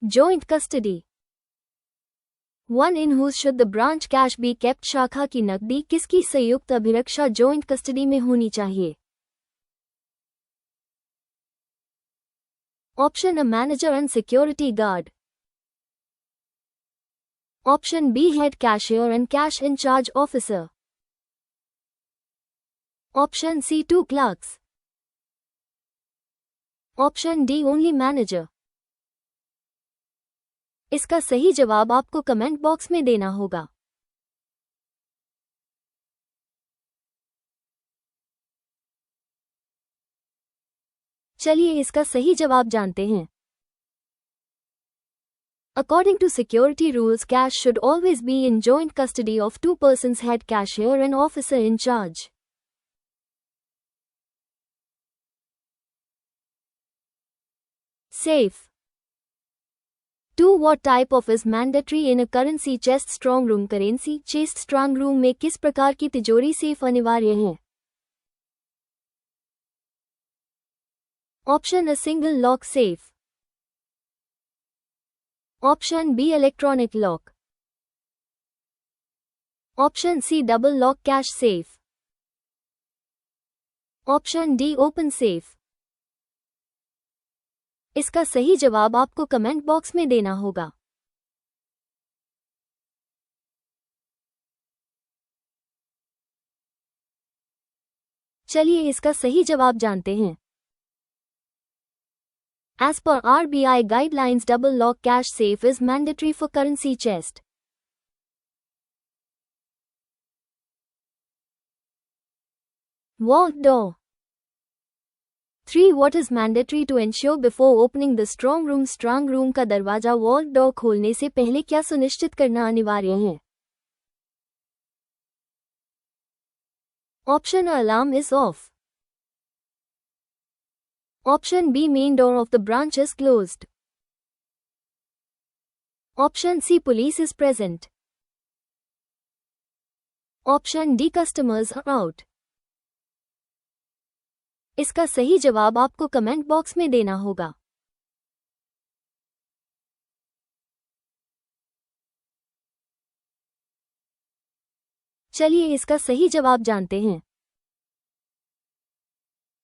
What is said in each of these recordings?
Joint custody. One in whose should the branch cash be kept. शाखा की नकदी किसकी संयुक्त अभिरक्षा जॉइंट कस्टडी में होनी चाहिए? Option A, manager and security guard. Option B, head cashier and cash in charge officer. Option C, 2 clerks. Option D, only manager. इसका सही जवाब आपको कमेंट बॉक्स में देना होगा। चलिए इसका सही जवाब जानते हैं। According to security rules, cash should always be in joint custody of 2 persons, head cashier and officer in charge. Safe. 2. What type of is mandatory in a currency chest strong room? Currency chest strong room में किस प्रकार की तिजोरी safe अनिवार्य है? Option A, single lock safe. Option B, electronic lock. Option C, double lock cash safe. Option D, open safe. इसका सही जवाब आपको कमेंट बॉक्स में देना होगा। चलिए इसका सही जवाब जानते हैं। As per RBI guidelines, double lock cash safe is mandatory for currency chest. Vault door. 3. What is mandatory to ensure before opening the strong room? Strong room का दरवाजा वॉल्ट डोर खोलने से पहले क्या सुनिश्चित करना अनिवार्य है? Option A, alarm is off. Option B, main door of the branch is closed. Option C, police is present. Option D, customers are out. इसका सही जवाब आपको कमेंट बॉक्स में देना होगा। चलिए इसका सही जवाब जानते हैं।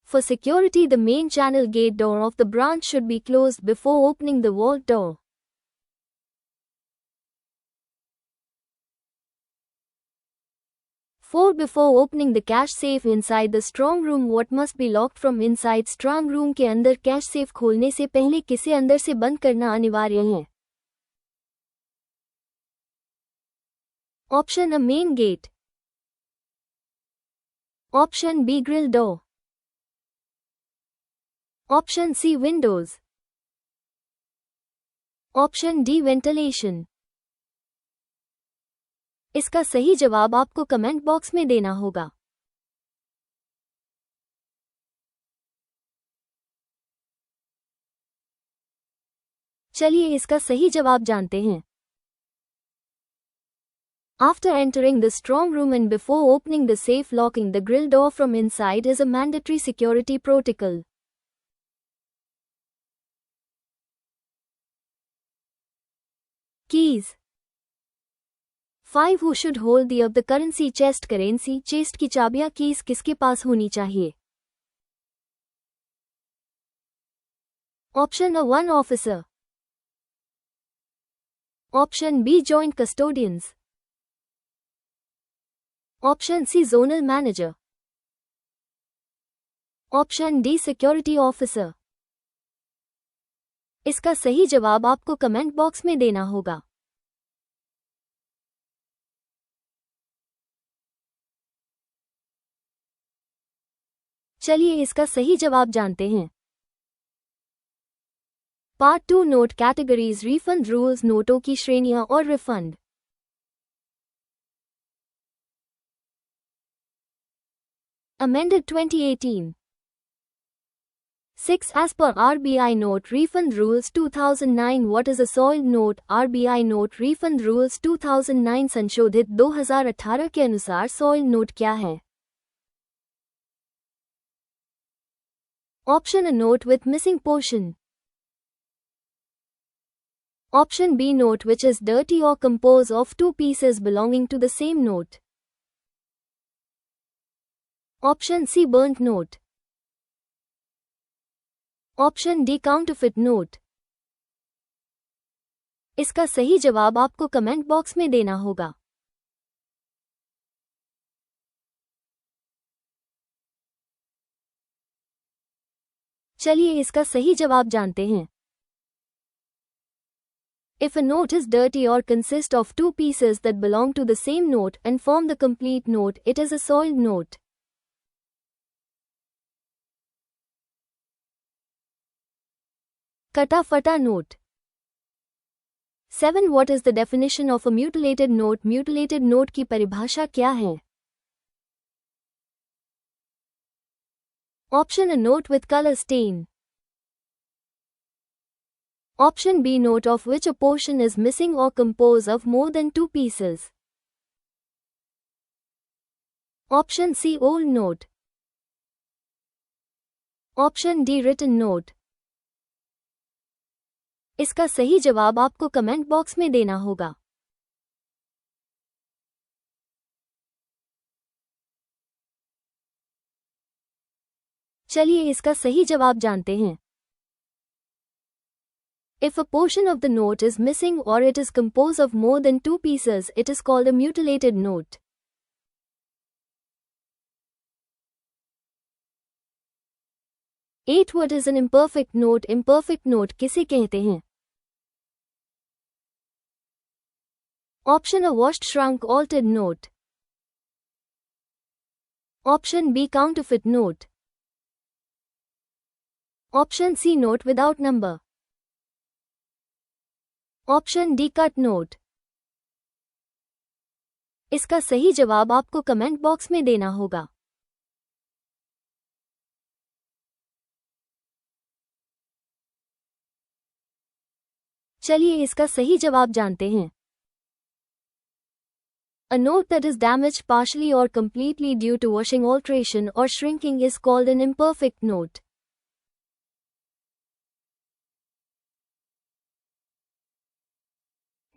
For security, the main channel gate door of the branch should be closed before opening the vault door. Before opening the cash safe inside the strong room, what must be locked from inside? Strong room के अंदर cash safe खोलने से पहले किसे अंदर से बंद करना अनिवार्य है? Option A, main gate. Option B, grill door. Option C, windows. Option D, ventilation. इसका सही जवाब आपको कमेंट बॉक्स में देना होगा। चलिए इसका सही जवाब जानते हैं। After entering the strong room and before opening the safe, locking the grill door from inside is a mandatory security protocol. Keys. 5. Who should hold the of the currency chest? Currency chest की चाबियां keys किसके पास होनी चाहिए? Option A, 1 officer. Option B, joint custodians. Option C, zonal manager. Option D, security officer. इसका सही जवाब आपको comment box में देना होगा। चलिए इसका सही जवाब जानते हैं। Part 2, note categories, refund rules, नोटों की श्रेणियां और refund. Amended 2018. 6. As per RBI note refund rules 2009, what is a soiled note? RBI note refund rules 2009 संशोधित 2018 के अनुसार soiled note क्या है? Option A, note with missing portion. Option B, note which is dirty or composed of two pieces belonging to the same note. Option C, burnt note. Option D, counterfeit note. इसका सही जवाब आपको comment box में देना होगा। चलिए इसका सही जवाब जानते हैं। If a note is dirty or consists of two pieces that belong to the same note and form the complete note, it is a soiled note. Kata-fata note. 7. What is the definition of a mutilated note? Mutilated note की परिभाषा क्या है? Option A, note with color stain. Option B, note of which a portion is missing or composed of more than two pieces. Option C, old note. Option D, written note. इसका सही जवाब आपको comment box में देना होगा। चलिए इसका सही जवाब जानते हैं। If a portion of the note is missing or it is composed of more than two pieces, it is called a mutilated note. Eight. What is an imperfect note? Imperfect note किसे कहते हैं? Option A, washed, shrunk, altered note. Option B, counterfeit note. Option C, note without number. Option D, cut note. इसका सही जवाब आपको comment box में देना होगा। चलिए इसका सही जवाब जानते हैं। A note that is damaged partially or completely due to washing, alteration or shrinking is called an imperfect note.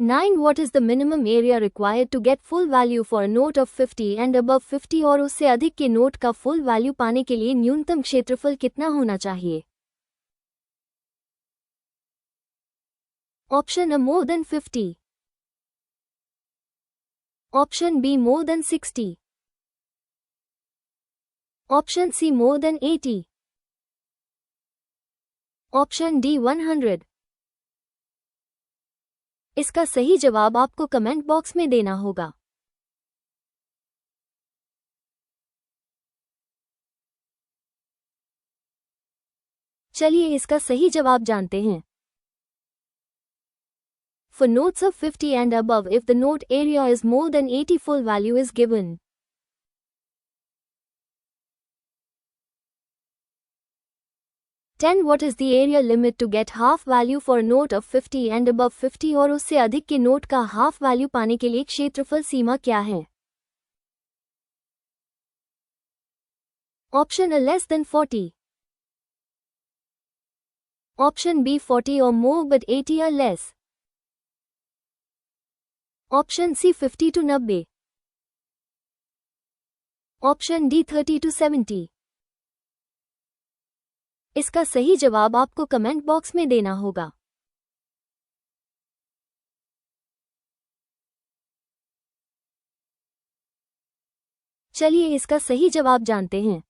Nine. What is the minimum area required to get full value for a note of 50 and above 50 और उससे अधिक के note का full value पाने के लिए न्यूनतम क्षेत्रफल कितना होना चाहिए? Option A, more than 50. Option B, more than 60. Option C, more than 80. Option D, 100. इसका सही जवाब आपको कमेंट बॉक्स में देना होगा। चलिए इसका सही जवाब जानते हैं। For notes of 50 and above, if the note area is more than 80, full value is given. Ten. What is the area limit to get half value for a note of 50 and above 50 और उससे अधिक के note का half value पाने के लिए क्षेत्रफल सीमा क्या है? Option A, less than 40. Option B, 40 or more but 80 or less. Option C, 50 to 90. Option D, 30 to 70. इसका सही जवाब आपको कमेंट बॉक्स में देना होगा। चलिए इसका सही जवाब जानते हैं।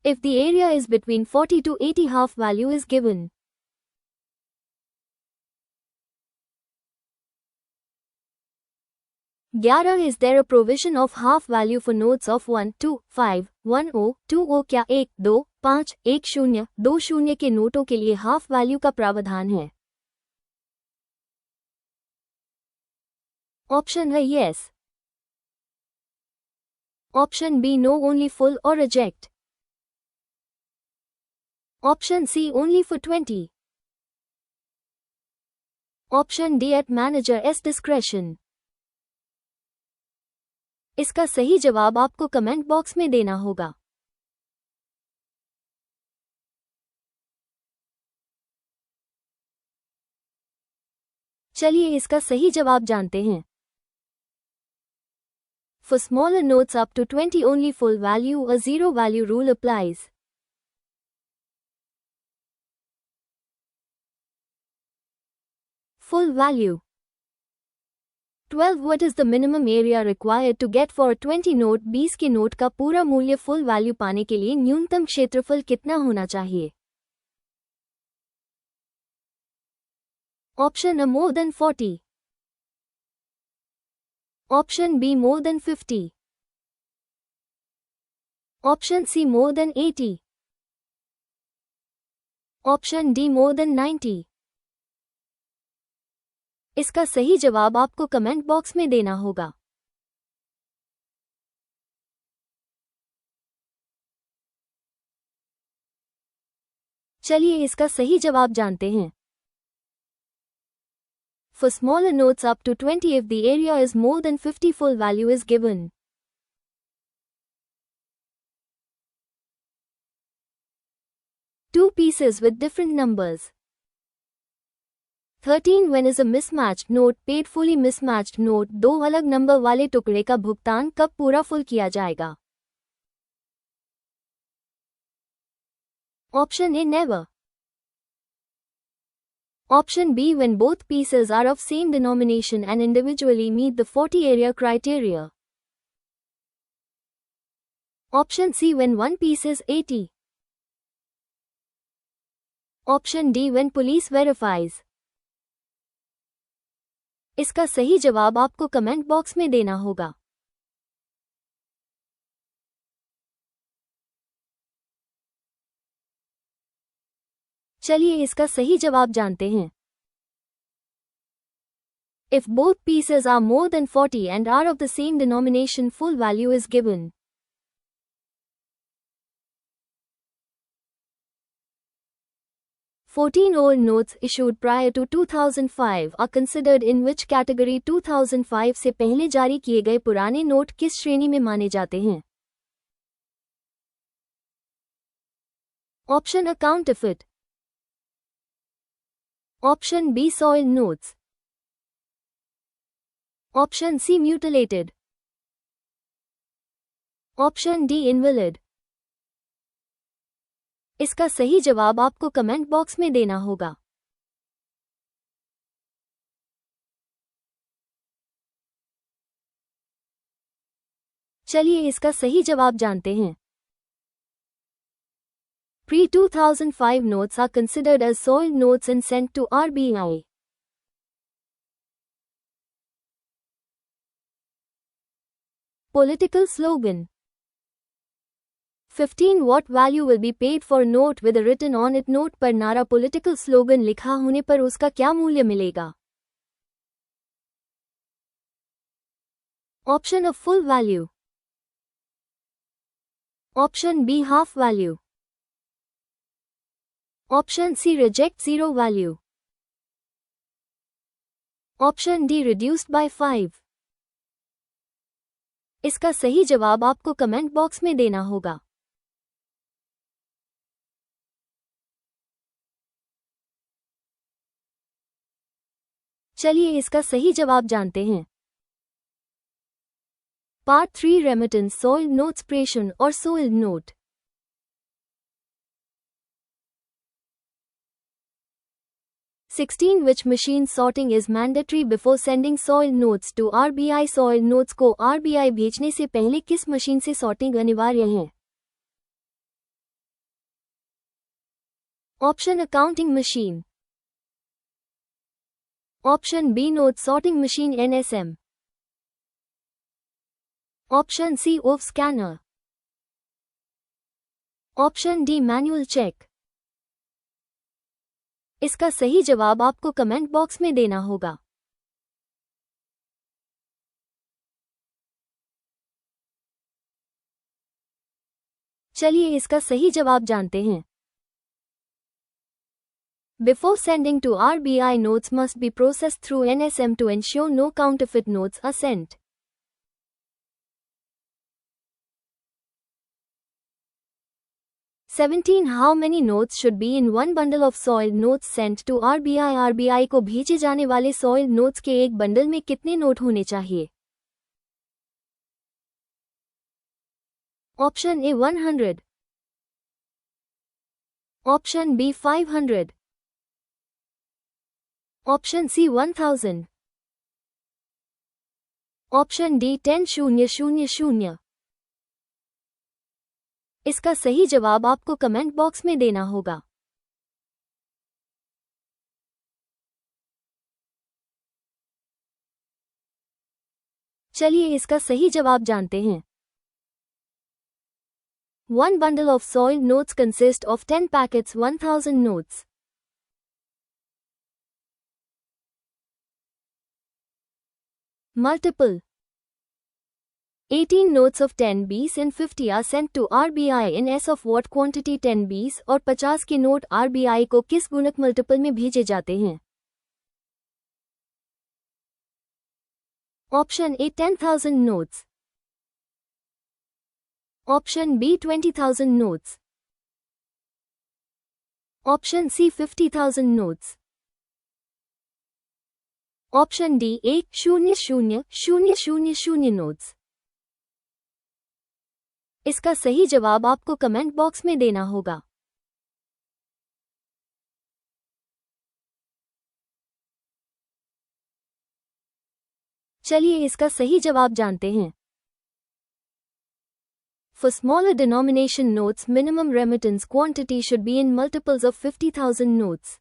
If the area is between 40 to 80, half value is given. ग्यारह. Is there a provision of half value for notes of 1, 2, 5, 10, 20? क्या 1, 2, 5, 1, 0, 2 0 के नोटों के लिए हाफ वैल्यू का प्रावधान है? Option A, yes. Option B, no, only full or reject. Option C, only for 20. Option D, at manager's discretion. इसका सही जवाब आपको कमेंट बॉक्स में देना होगा। चलिए इसका सही जवाब जानते हैं। For smaller notes up to 20 only full value or zero value rule applies. Full value. 12 What is the minimum area required to get for a 20 note? 20 के नोट का पूरा मूल्य फुल वैल्यू पाने के लिए न्यूनतम क्षेत्रफल कितना होना चाहिए? Option A more than 40. Option B more than 50. Option C more than 80. Option D more than 90. इसका सही जवाब आपको कमेंट बॉक्स में देना होगा। चलिए इसका सही जवाब जानते हैं। For smaller notes up to 20 if the area is more than 50 full value is given. Two pieces with different numbers. 13 When is a mismatched note paid fully? Mismatched note दो अलग नंबर वाले टुकड़े का भुगतान कब पूरा फुल किया जाएगा? Option A never. Option B when both pieces are of same denomination and individually meet the 40 area criteria. Option C when one piece is 80. Option D when police verifies. इसका सही जवाब आपको कमेंट बॉक्स में देना होगा। चलिए इसका सही जवाब जानते हैं। If both pieces are more than 40 and are of the same denomination, full value is given. Fourteen old notes issued prior to 2005 are considered in which category? 2005 से पहले जारी किए गए पुराने नोट किस श्रेणी में माने जाते हैं? Option A counterfeit. Option B soiled notes. Option C mutilated. Option D invalid. इसका सही जवाब आपको कमेंट बॉक्स में देना होगा। चलिए इसका सही जवाब जानते हैं। Pre-2005 notes are considered as soiled notes and sent to RBI. Political slogan. 15 What value will be paid for a note with a written on it? Note पर नारा पॉलिटिकल स्लोगन लिखा होने पर उसका क्या मूल्य मिलेगा? Option A full value. Option B half value. Option C reject zero value. Option D reduced by 5. इसका सही जवाब आपको कमेंट बॉक्स में देना होगा। चलिए इसका सही जवाब जानते हैं। Part 3 Remittance soiled notes प्रेषण और soiled note. 16 Which machine sorting is mandatory before sending soiled notes to RBI? soiled notes को RBI भेजने से पहले किस मशीन से सॉर्टिंग अनिवार्य है? Option A counting machine. Option B note sorting machine NSM. Option C OV scanner. Option D manual check. इसका सही जवाब आपको कमेंट बॉक्स में देना होगा। चलिए इसका सही जवाब जानते हैं। Before sending to RBI, notes must be processed through NSM to ensure no counterfeit notes are sent. 17. How many notes should be in one bundle of soiled notes sent to RBI? RBI को भेजे जाने वाले soiled notes के एक bundle में कितने note होने चाहिए? Option A 100, option B 500, option C 1000, option D 10,000. इसका सही जवाब आपको कमेंट बॉक्स में देना होगा। चलिए इसका सही जवाब जानते हैं। One bundle of soiled notes consists of 10 packets, 1000 notes. Multiple. 18 notes of 10 Bs and 50 are sent to RBI in S of what quantity? 10 Bs और 50 के नोट RBI को किस गुणक मल्टीपल में भेजे जाते हैं? Option A 10,000 notes, option B 20,000 notes, option C 50,000 notes, option D 1,0,0,0,0 notes. इसका सही जवाब आपको कमेंट बॉक्स में देना होगा। चलिए इसका सही जवाब जानते हैं। For smaller denomination notes, minimum remittance quantity should be in multiples of 50,000 notes.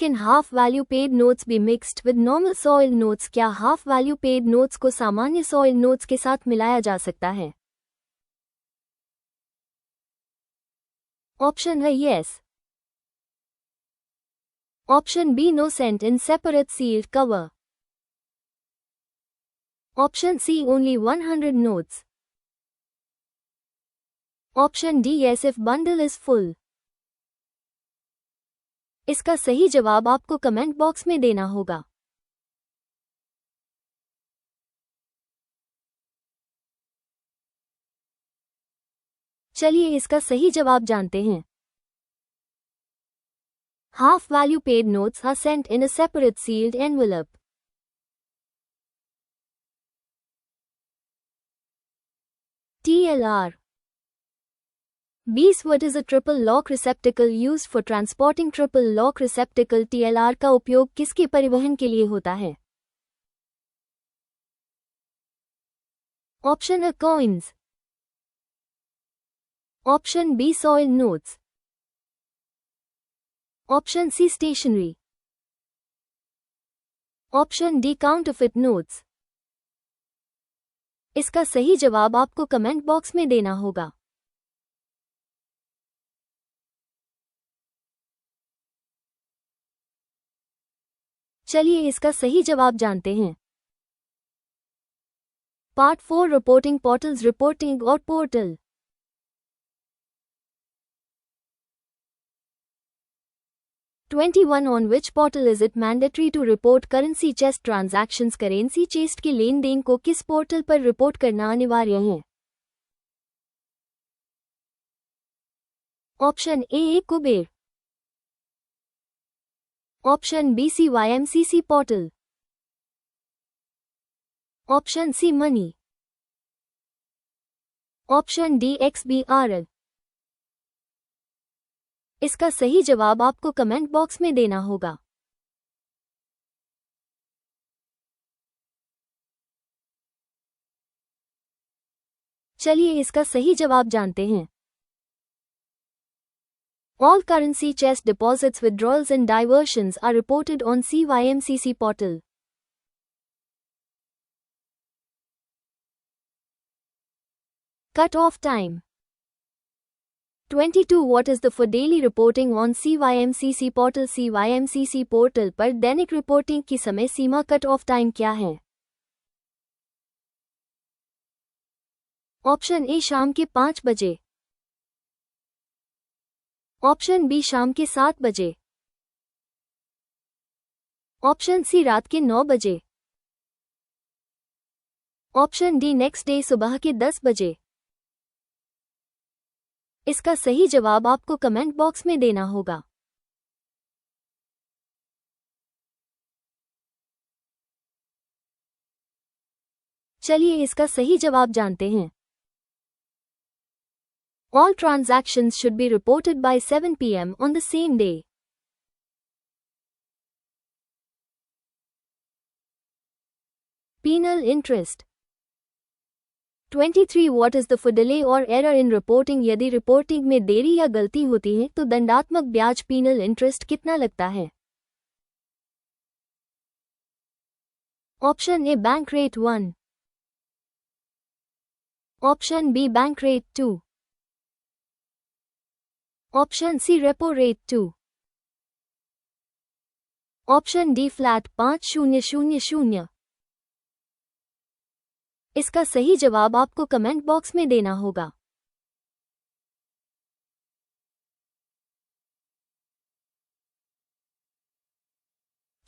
Can half value paid notes be mixed with normal soiled notes? क्या half value paid notes को सामान्य soiled notes के साथ मिलाया जा सकता है? ऑप्शन है yes, option B no, sent in separate sealed cover, option C only 100 notes, option D yes if bundle is full. इसका सही जवाब आपको कमेंट बॉक्स में देना होगा। चलिए इसका सही जवाब जानते हैं। Half value paid notes are sent in a separate sealed envelope. TLR. Bs. What is a triple lock receptacle used for transporting? Triple lock receptacle TLR का उपयोग किसके परिवहन के लिए होता है? Option A coins, option B soiled notes, option C stationery, option D counterfeit notes. इसका सही जवाब आपको कमेंट बॉक्स में देना होगा। चलिए इसका सही जवाब जानते हैं। पार्ट 4 रिपोर्टिंग पोर्टल्स, रिपोर्टिंग और portal. On which portal is it mandatory to report currency chest transactions? Currency chest के लेन देन को किस पोर्टल पर रिपोर्ट करना अनिवार्य है? Option A Kuber, option B CYMCC portal, option C money, option D XBRL. इसका सही जवाब आपको कमेंट बॉक्स में देना होगा। चलिए इसका सही जवाब जानते हैं। All currency chest deposits, withdrawals and diversions are reported on CYMCC portal. Cut-off time. 22. What is the for daily reporting on CYMCC portal? CYMCC portal पर दैनिक रिपोर्टिंग की समय सीमा कट-ऑफ टाइम क्या है? ऑप्शन ए शाम के 5 बजे, ऑप्शन बी शाम के 7 बजे, ऑप्शन सी रात के 9 बजे, ऑप्शन डी नेक्स्ट डे सुबह के 10 बजे। इसका सही जवाब आपको कमेंट बॉक्स में देना होगा। चलिए इसका सही जवाब जानते हैं। All transactions should be reported by 7 p.m. on the same day. Penal interest. 23. What is the for delay or error in reporting? यदि रिपोर्टिंग में देरी या गलती होती है तो दंडात्मक ब्याज penal interest कितना लगता है? Option A bank rate 1, option B bank rate 2, option C repo rate 2, option D flat 5000। इसका सही जवाब आपको कमेंट बॉक्स में देना होगा।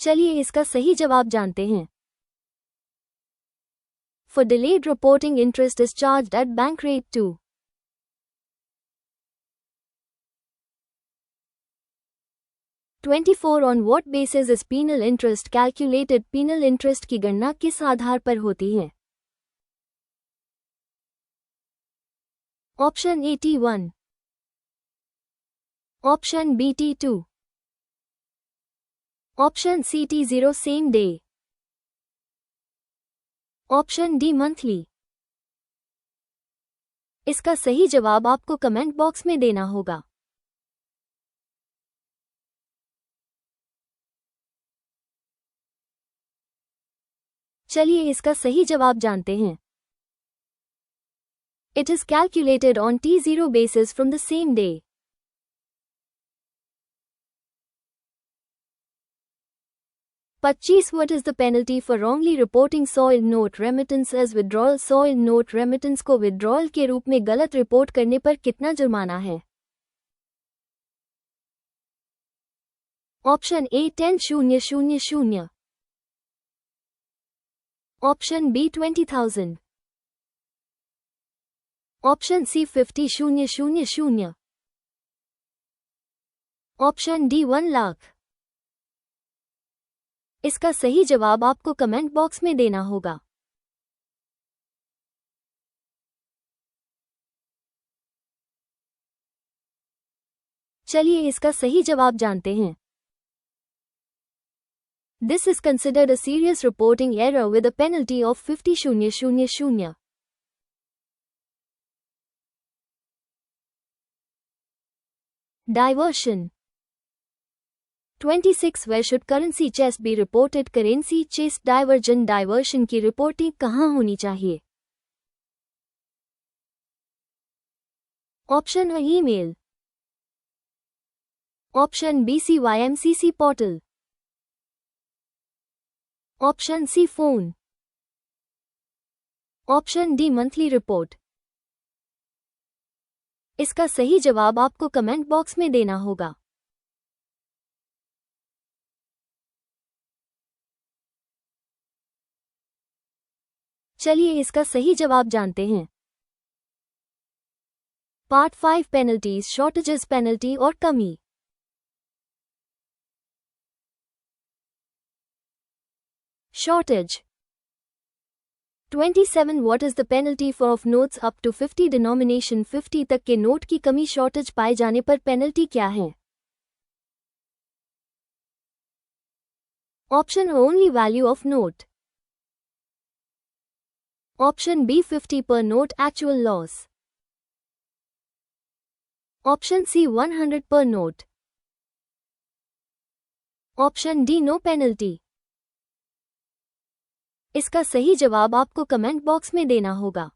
चलिए इसका सही जवाब जानते हैं। For delayed reporting, interest is charged at bank rate 2. On what basis is penal interest calculated? Penal interest की गणना किस आधार पर होती है? Option A T1, option B T2, option C T0 same day, option D monthly. इसका सही जवाब आपको कमेंट बॉक्स में देना होगा। चलिए इसका सही जवाब जानते हैं। It is calculated on T0 basis from the same day. What is the penalty for wrongly reporting soiled note remittance as withdrawal? Soiled note remittance को withdrawal के रूप में गलत रिपोर्ट करने पर कितना जुर्माना है? Option A 10,000, option B 20,000, option C 50,000, option D 1 lakh. इसका सही जवाब आपको कमेंट बॉक्स में देना होगा। चलिए इसका सही जवाब जानते हैं। This is considered a serious reporting error with a penalty of 50,000. Diversion. 26. Where should currency chest be reported? Currency chest diversion diversion की रिपोर्टिंग कहाँ होनी चाहिए? Option A email, option B CYMCC portal, option C phone, option D monthly report. इसका सही जवाब आपको comment box में देना होगा। चलिए इसका सही जवाब जानते हैं। पार्ट 5 पेनल्टीज, शॉर्टेजेस पेनल्टी और कमी। Shortage. 27. What is the penalty for of notes up to 50 denomination? 50 तक के नोट की कमी शॉर्टेज पाए जाने पर पेनल्टी क्या है? Option only value of note, option B 50 per note actual loss, option C 100 per note, option D no penalty. इसका सही जवाब आपको कमेंट बॉक्स में देना होगा।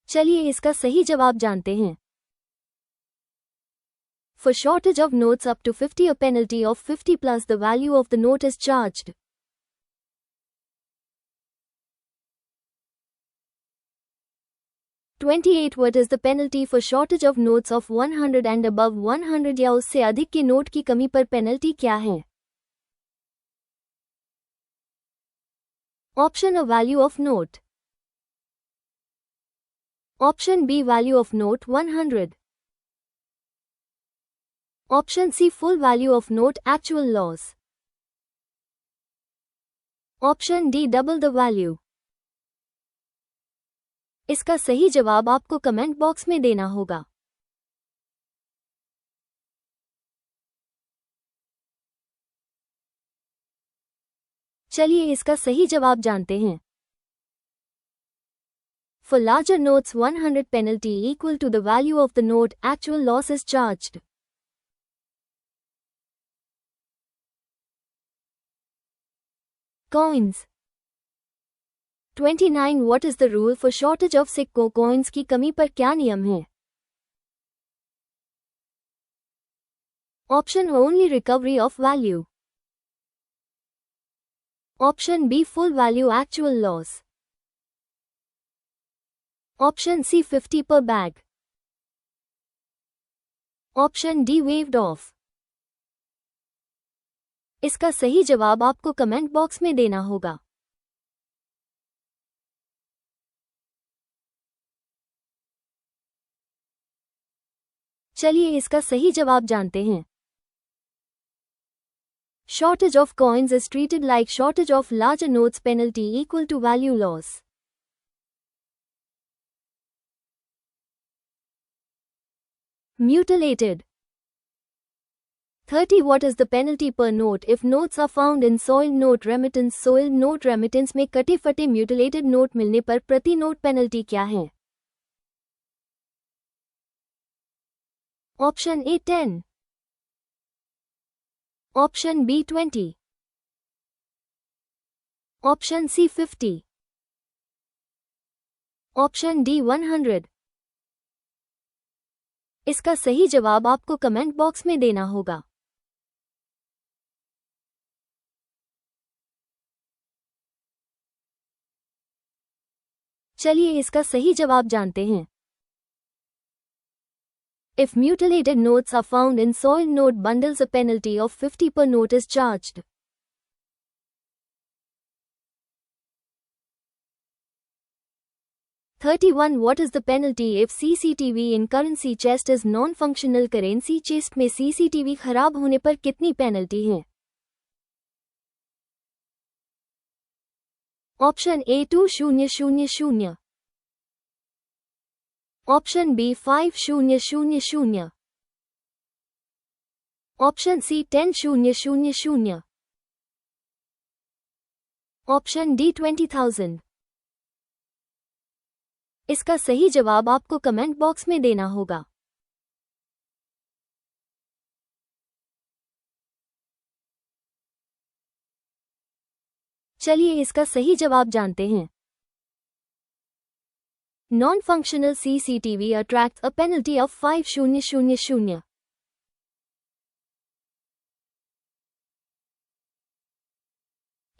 चलिए इसका सही जवाब जानते हैं। For shortage of notes up to 50, a penalty of 50 plus the value of the note is charged. 28 What is the penalty for shortage of notes of 100 and above 100 या उससे अधिक के नोट की कमी पर पेनल्टी क्या है? Option A value of note, option B value of note 100, option C full value of note actual loss, option D double the value. इसका सही जवाब आपको कमेंट बॉक्स में देना होगा। चलिए इसका सही जवाब जानते हैं। For larger notes 100 penalty equal to the value of the note actual loss is charged. Coins 29 What is the rule for shortage of सिक्कों coins की कमी पर क्या नियम है? Option only recovery of value, option B full value actual loss, option C 50 per bag, option D waived off। इसका सही जवाब आपको कमेंट बॉक्स में देना होगा। चलिए इसका सही जवाब जानते हैं। Shortage of coins is treated like shortage of larger notes penalty equal to value loss. Mutilated 30 What is the penalty per note if notes are found in soiled note remittance? Soiled note remittance में कटे फटे mutilated note मिलने पर प्रति note penalty क्या है? Option A 10, option B 20, option C 50, option D 100। इसका सही जवाब आपको कमेंट बॉक्स में देना होगा। चलिए इसका सही जवाब जानते हैं। If mutilated notes are found in soiled note bundles, a penalty of 50 per note is charged. What is the penalty if CCTV in currency chest is non-functional? Currency chest में CCTV खराब होने पर कितनी पेनल्टी है? Option A 2000, option B 5000, option C 10000, option D 20,000। इसका सही जवाब आपको कमेंट बॉक्स में देना होगा। चलिए इसका सही जवाब जानते हैं। Non-functional CCTV attracts a penalty of 5000.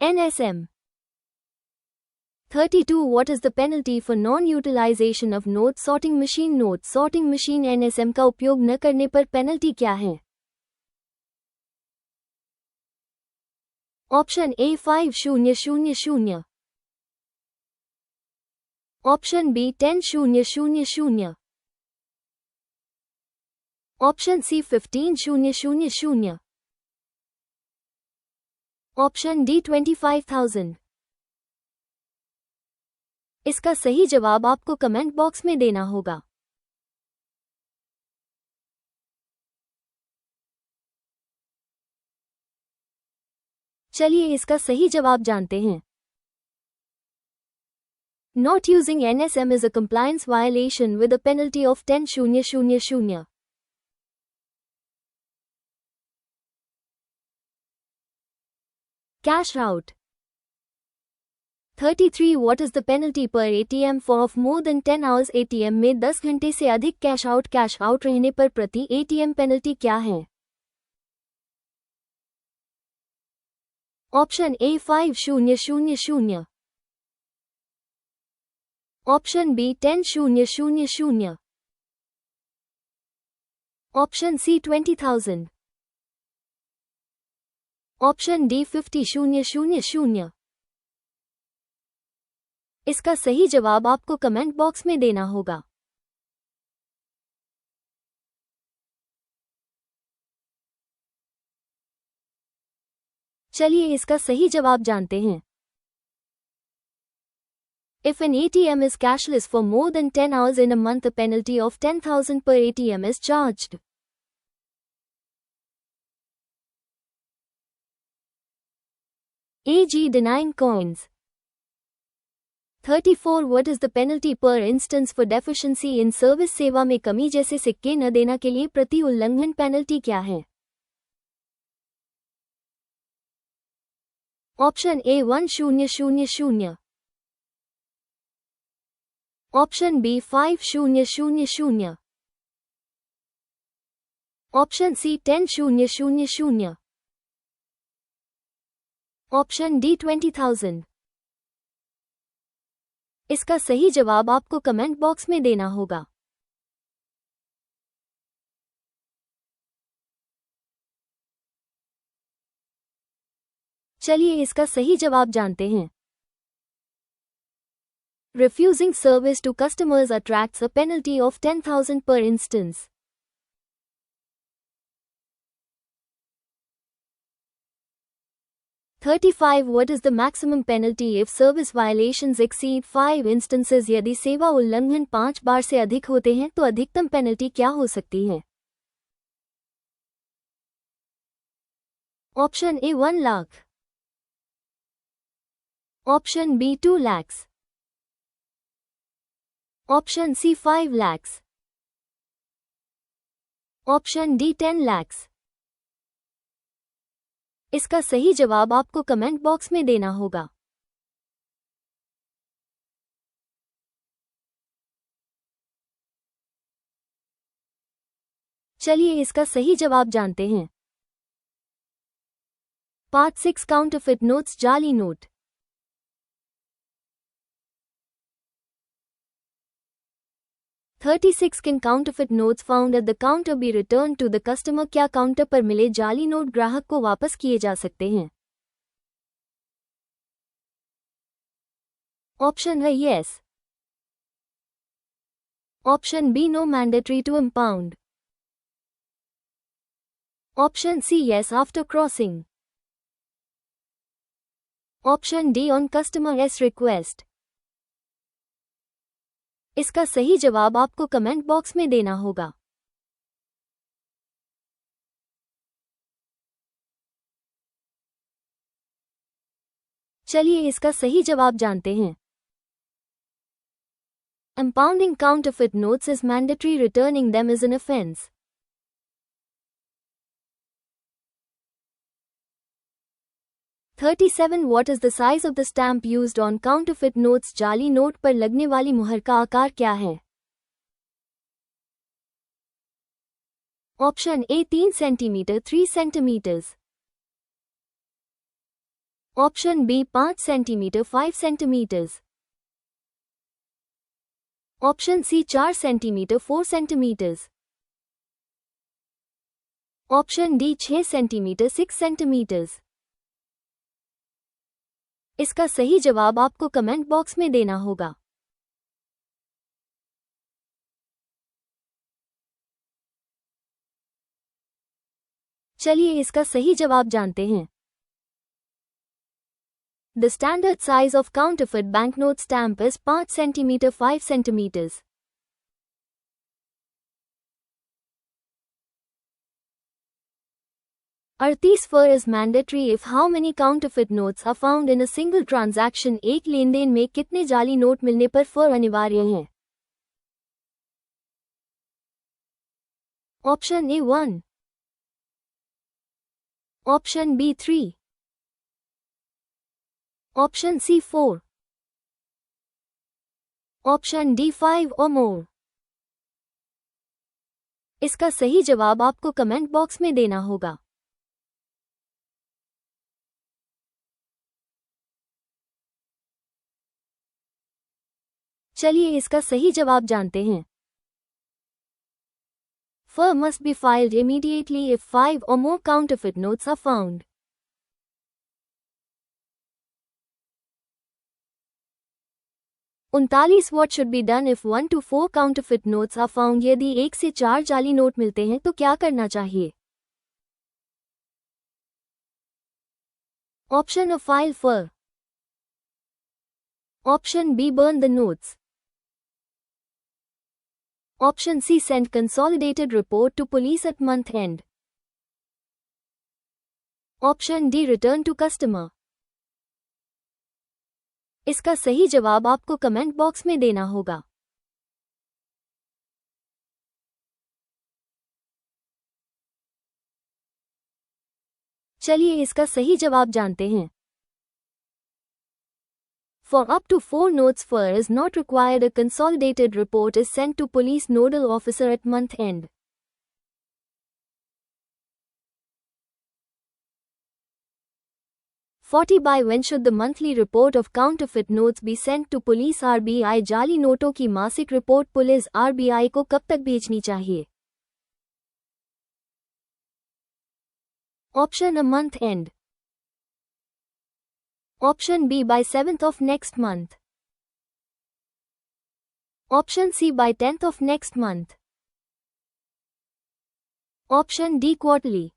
NSM 32 What is the penalty for non-utilization of note sorting machine? Note sorting machine NSM का उपयोग न करने पर पेनल्टी क्या है? Option A 5000, option B 10000, option C 15000, option D 25,000। इसका सही जवाब आपको कमेंट बॉक्स में देना होगा। चलिए इसका सही जवाब जानते हैं। Not using NSM is a compliance violation with a penalty of 10,000. Cash out 33 What is the penalty per ATM for of more than 10 hours? ATM में 10 घंटे से अधिक कैश आउट रहने पर प्रति ATM पेनल्टी क्या है? Option A 5000, option B 10,000, option C 20,000, option D 50,000। इसका सही जवाब आपको कमेंट बॉक्स में देना होगा। चलिए इसका सही जवाब जानते हैं। If an ATM is cashless for more than 10 hours in a month, a penalty of 10,000 per ATM is charged. AG denying coins. 34 What is the penalty per instance for deficiency in service? सेवा में कमी जैसे सिक्के न देना के लिए प्रति उल्लंघन पेनल्टी क्या है? Option A 1000, option B 5000, option C 10,000, option D 20,000। इसका सही जवाब आपको कमेंट बॉक्स में देना होगा। चलिए इसका सही जवाब जानते हैं। Refusing service to customers attracts a penalty of 10,000 per instance. $35 What is the maximum penalty if service violations exceed 5 instances? यदि सेवा उल्लंघन 5 बार से अधिक होते हैं तो अधिकतम पेनल्टी क्या हो सकती है? Option A 1 lakh, option B 2 lakhs, option C 5 lakhs, option D 10 lakhs। इसका सही जवाब आपको कमेंट बॉक्स में देना होगा। चलिए इसका सही जवाब जानते हैं। पार्ट 6 काउंटरफिट नोट्स जाली note. $36 Can counterfeit notes found at the counter be returned to the customer? क्या काउंटर पर मिले जाली नोट ग्राहक को वापस किए जा सकते हैं? ऑप्शन है yes, option B no mandatory to impound, option C yes after crossing, option D on customer's request। इसका सही जवाब आपको कमेंट बॉक्स में देना होगा। चलिए इसका सही जवाब जानते हैं। Impounding counterfeit notes is mandatory. Returning them is an offense. $37 What is the size of the stamp used on counterfeit notes? जाली नोट पर लगने वाली मुहर का आकार क्या है? Option A 3 centimetre 3 centimetres, option B 5 centimetre 5 centimetres, option C 4 centimetre 4 centimetres, option D 6 centimetre 6 centimetres. इसका सही जवाब आपको कमेंट बॉक्स में देना होगा। चलिए इसका सही जवाब जानते हैं। The standard size of counterfeit banknote stamp is 5 cm 5 cm. $38 fur is mandatory if how many counterfeit notes are found in a single transaction? एक लेनदेन में कितने जाली नोट मिलने पर फर अनिवार्य हैं? Option A 1, option B 3, option C 4, option D 5 और मोर। इसका सही जवाब आपको कमेंट बॉक्स में देना होगा। चलिए इसका सही जवाब जानते हैं। Fur must be filed immediately if 5 or more counterfeit notes are found. उनतालीस What should be done if 1 to 4 counterfeit notes are found? यदि 1 से 4 जाली नोट मिलते हैं तो क्या करना चाहिए? Option A, file fur. Option B, burn the notes. Option C, send consolidated report to police at month end. Option D, return to customer. इसका सही जवाब आपको कमेंट बॉक्स में देना होगा। चलिए इसका सही जवाब जानते हैं। For up to 4 notes, fur is not required. A consolidated report is sent to police nodal officer at month end. By when should the monthly report of counterfeit notes be sent to police? RBI जाली नोटों की मासिक report police RBI को कब तक भेजनी चाहिए? Option A, month end. Option B, by 7th of next month. Option C, by 10th of next month. Option D, quarterly.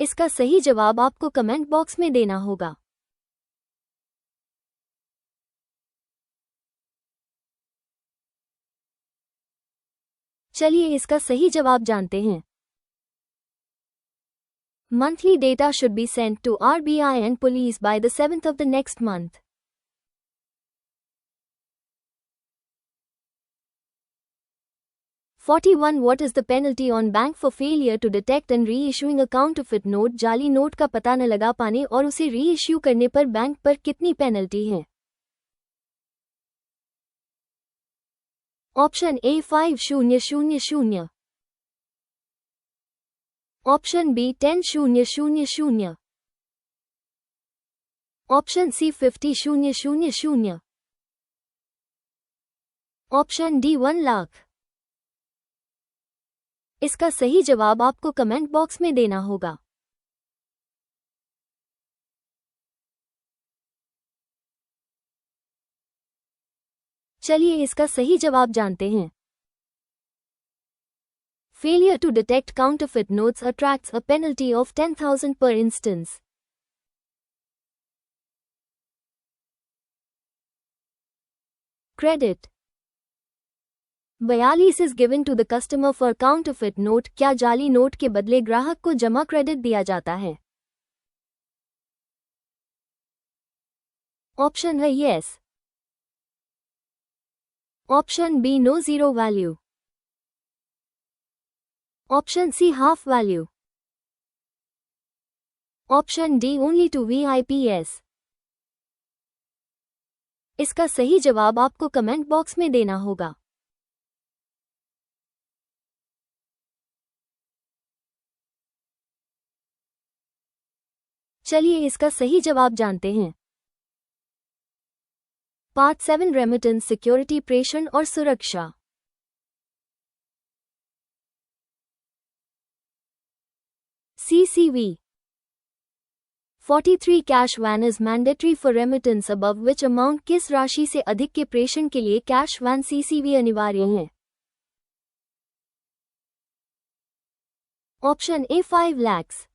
इसका सही जवाब आपको कमेंट बॉक्स में देना होगा। चलिए इसका सही जवाब जानते हैं। Monthly data should be sent to RBI and police by the 7th of the next month. What is the penalty on bank for failure to detect and reissuing a counterfeit note? जाली note का पता न लगा पाने और उसे reissue करने पर बैंक पर कितनी पेनल्टी है? Option A 5000, option B 10000, option C 50000, option D 1 lakh. इसका सही जवाब आपको कमेंट बॉक्स में देना होगा। चलिए इसका सही जवाब जानते हैं। Failure to detect counterfeit notes attracts a penalty of 10,000 per instance. Credit 42 is given to the customer for counterfeit note. क्या जाली नोट के बदले ग्राहक को जमा क्रेडिट दिया जाता है? ऑप्शन है yes. Option B no, zero value. Option C half value. Option D only to VIPs. इसका सही जवाब आपको कमेंट बॉक्स में देना होगा। चलिए इसका सही जवाब जानते हैं। पार्ट 7, रेमिटेंस, सिक्योरिटी, प्रेषण और सुरक्षा। CCV 43 cash van is mandatory for remittance above which amount? किस राशि से अधिक के प्रेषण के लिए कैश वैन CCV अनिवार्य है? Option A 5 lakhs,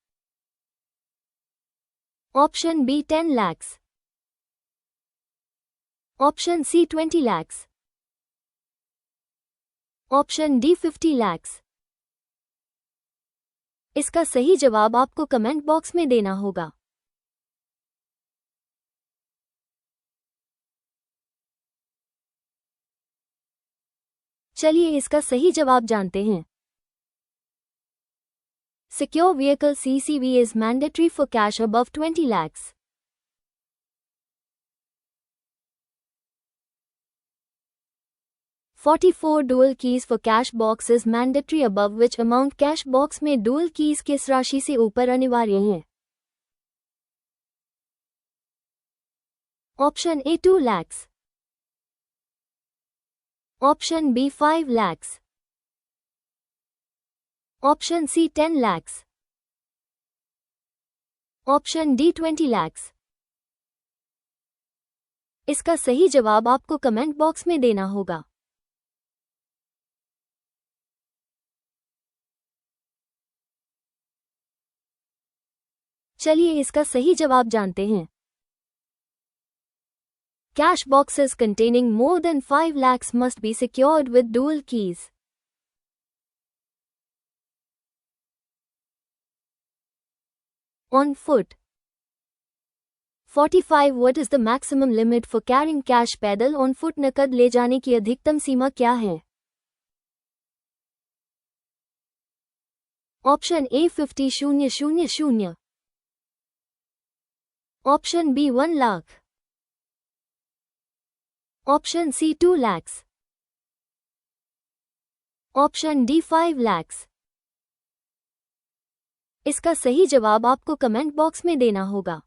option B 10 lakhs, option C 20 lakhs, option D 50 lakhs। इसका सही जवाब आपको कमेंट बॉक्स में देना होगा। चलिए इसका सही जवाब जानते हैं। Secure vehicle CCV is mandatory for cash above 20 lakhs. Dual keys for cash box is mandatory above which amount? Cash box में डुअल कीज किस राशि से ऊपर अनिवार्य हैं? ऑप्शन ए 2 lakhs, Option B 5 lakhs. Option C 10 lakhs. Option D 20 lakhs. इसका सही जवाब आपको कमेंट बॉक्स में देना होगा। चलिए इसका सही जवाब जानते हैं। Cash boxes containing more than 5 lakhs must be secured with dual keys. On foot. 45 What is the maximum limit for carrying cash? पैदल on foot नकद ले जाने की अधिकतम सीमा क्या है? Option A 50,000. Option B 1 lakh. Option C 2 lakhs. Option D 5 lakhs. इसका सही जवाब आपको कमेंट बॉक्स में देना होगा।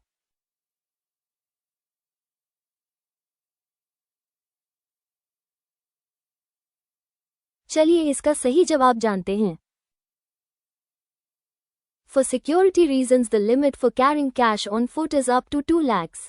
चलिए इसका सही जवाब जानते हैं। For security reasons, the limit for carrying cash on foot is up to 2 lakhs.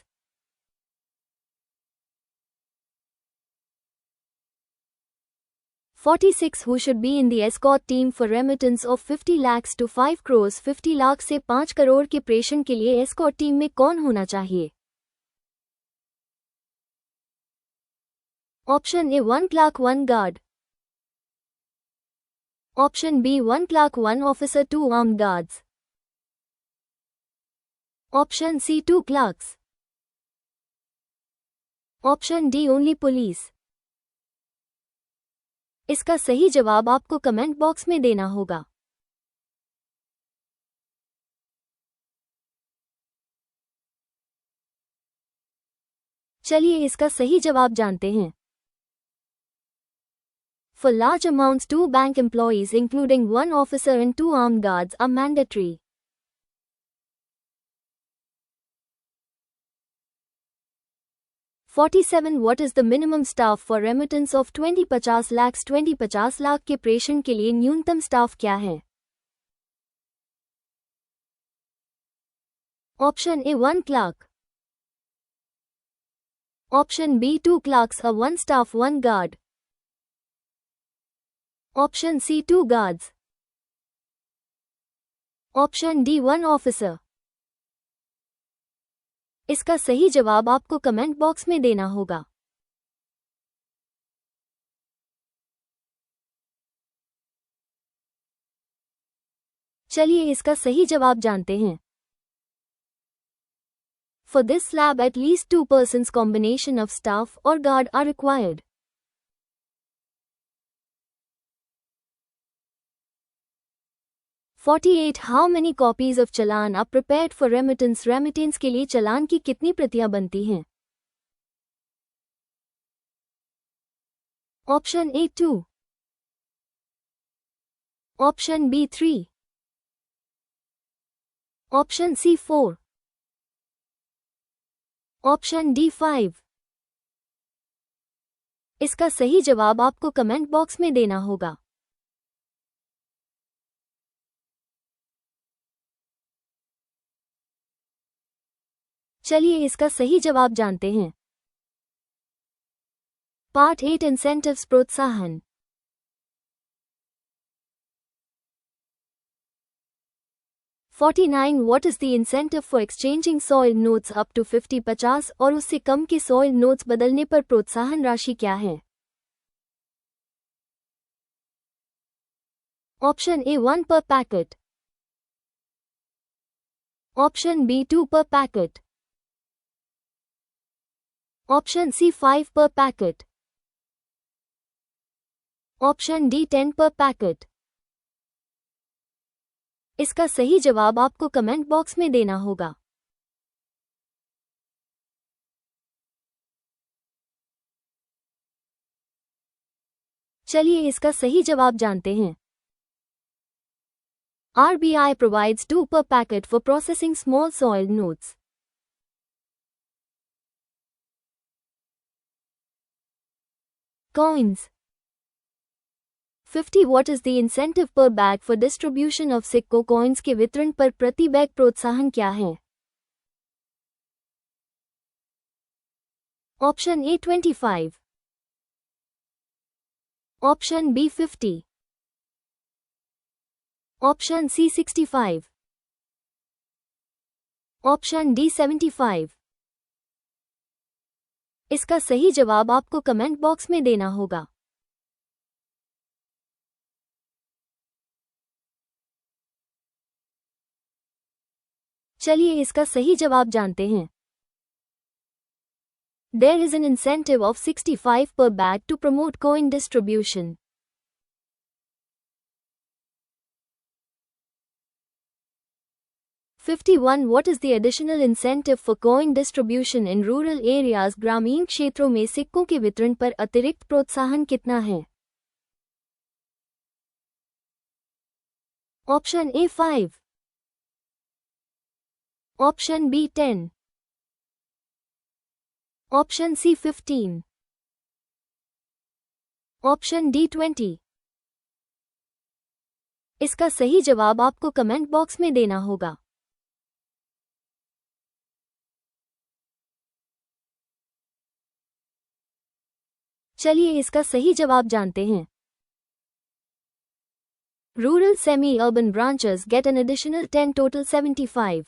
(46) Who should be in the escort team for remittance of 50 lakhs to 5 crores? 50 lakh से 5 करोड़ के प्रेषण के लिए एस्कॉर्ट टीम में कौन होना चाहिए? Option A 1 clerk 1 guard. Option B 1 clerk 1 officer 2 armed guards. Option C 2 clerks. Option D only police. इसका सही जवाब आपको कमेंट बॉक्स में देना होगा। चलिए इसका सही जवाब जानते हैं। For large amounts, 2 bank employees including 1 officer and 2 armed guards are mandatory. (47) What is the minimum staff for remittance of 20-50 lakhs? 20-50 lakh के प्रेषण के लिए न्यूनतम स्टाफ क्या है? Option A 1 clerk. Option B 2 clerks or 1 staff 1 guard. Option C 2 guards. Option D 1 officer. इसका सही जवाब आपको कमेंट बॉक्स में देना होगा। चलिए इसका सही जवाब जानते हैं। For this slab, at least 2 persons combination of staff or guard are required. (48) How many copies of challan are prepared for remittance? Remittance के लिए चालान की कितनी प्रतियां बनती हैं? Option A 2. Option B 3. Option C 4. Option D 5. इसका सही जवाब आपको कमेंट बॉक्स में देना होगा। चलिए इसका सही जवाब जानते हैं। Part 8 Incentives प्रोत्साहन। (49) What is the incentive for exchanging soiled notes up to 50? 50 और उससे कम के soiled notes बदलने पर प्रोत्साहन राशि क्या है? Option A 1 per packet. Option B 2 per packet. Option C 5 per packet. Option D 10 per packet. इसका सही जवाब आपको कमेंट बॉक्स में देना होगा। चलिए इसका सही जवाब जानते हैं। RBI provides 2 per packet for processing small soiled notes. Coins. 50 What is the incentive per bag for distribution of सिक्कों कॉइन्स के वितरण पर प्रति बैग प्रोत्साहन क्या है? Option A 25, option B 50, option C 65, option D 75। इसका सही जवाब आपको कमेंट बॉक्स में देना होगा। चलिए इसका सही जवाब जानते हैं। There is an incentive of 65 per bag to promote coin distribution. (51) What is the additional incentive for coin distribution in rural areas? ग्रामीण क्षेत्रों में सिक्कों के वितरण पर अतिरिक्त प्रोत्साहन कितना है? Option A 5, option B 10, option C 15, option D 20। इसका सही जवाब आपको कमेंट बॉक्स में देना होगा। चलिए इसका सही जवाब जानते हैं। Rural semi-urban branches get an additional 10 total 75.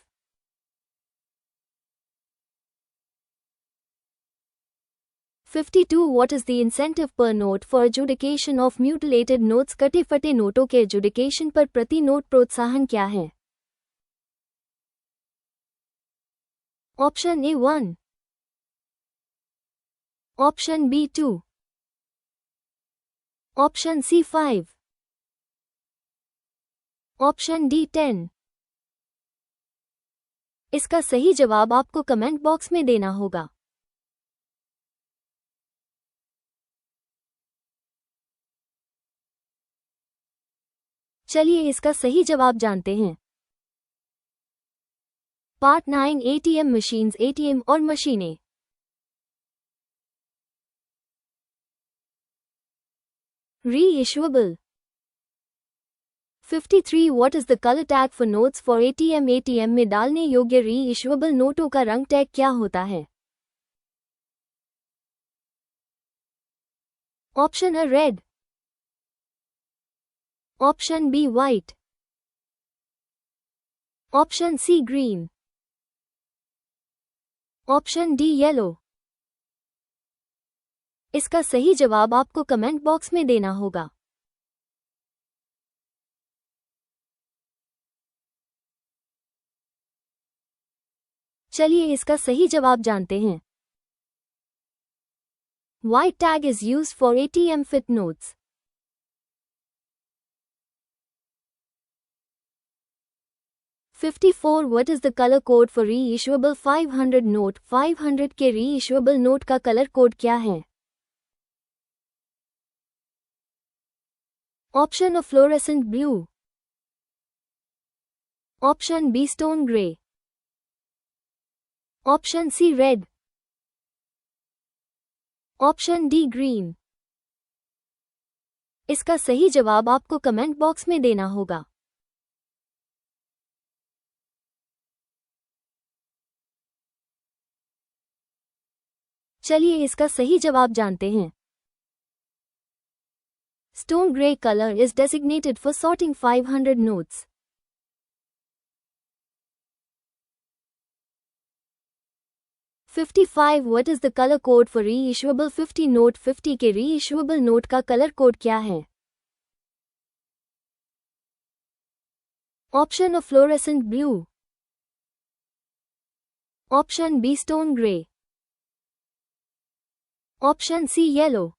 (52) What is the incentive per note for adjudication of mutilated notes? कटे फटे नोटों के एजुडिकेशन पर प्रति नोट प्रोत्साहन क्या है? Option A 1, option B 2, option C 5, option D 10। इसका सही जवाब आपको कमेंट बॉक्स में देना होगा। चलिए इसका सही जवाब जानते हैं। पार्ट 9 ATM मशीन्स, ATM और मशीनें। Reissuable. 53 What is the color tag for notes for ATM? ATM में डालने योग्य रीइश्यूएबल नोटों का रंग टैग क्या होता है? Option A red, option B white, option C green, option D yellow. इसका सही जवाब आपको कमेंट बॉक्स में देना होगा। चलिए इसका सही जवाब जानते हैं। White tag is used for ATM fit notes. (54) What is the color code for reissuable 500 note? 500 के reissuable note का कलर कोड क्या है? Option A fluorescent blue, option B stone grey, option C red, option D green. इसका सही जवाब आपको comment box में देना होगा। चलिए इसका सही जवाब जानते हैं। Stone gray color is designated for sorting 500 notes. (55) What is the color code for reissuable 50 note? 50 के reissuable note का कलर कोड क्या है? Option A fluorescent blue, option B stone grey, option C yellow,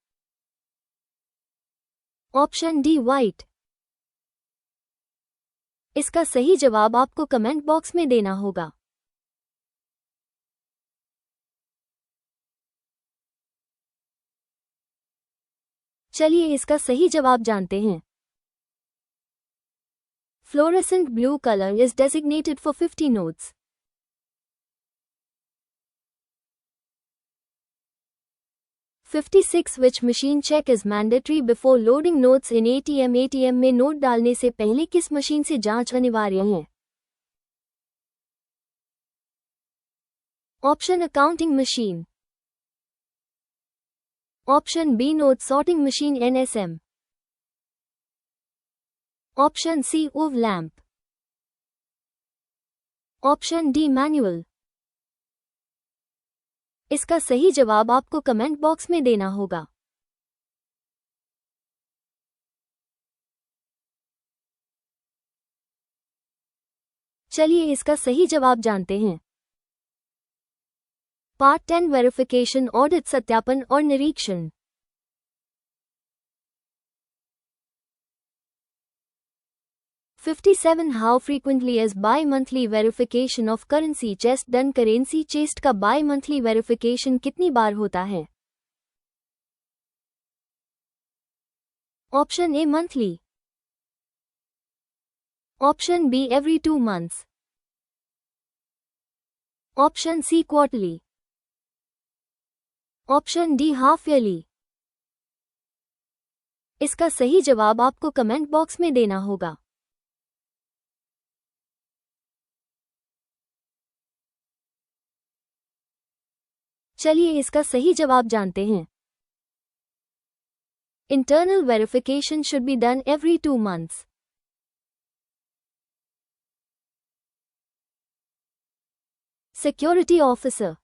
option D white. इसका सही जवाब आपको comment box में देना होगा। चलिए इसका सही जवाब जानते हैं। Fluorescent blue color is designated for 50 notes. 56 Which machine check is mandatory before loading notes in ATM? ATM में नोट डालने से पहले किस मशीन से जांच अनिवार्य है? Option accounting machine, option B note sorting machine NSM, option C ओव लैंप, ऑप्शन डी मैनुअल। इसका सही जवाब आपको कमेंट बॉक्स में देना होगा। चलिए इसका सही जवाब जानते हैं। पार्ट 10 वेरिफिकेशन ऑडिट, सत्यापन और निरीक्षण। $57 How frequently is bi-monthly verification of currency chest done? Currency chest का bi-monthly verification कितनी बार होता है? Option A monthly, option B every 2 months, option C quarterly, option D half yearly. इसका सही जवाब आपको कमेंट बॉक्स में देना होगा। चलिए इसका सही जवाब जानते हैं। Internal verification should be done every 2 months. Security officer.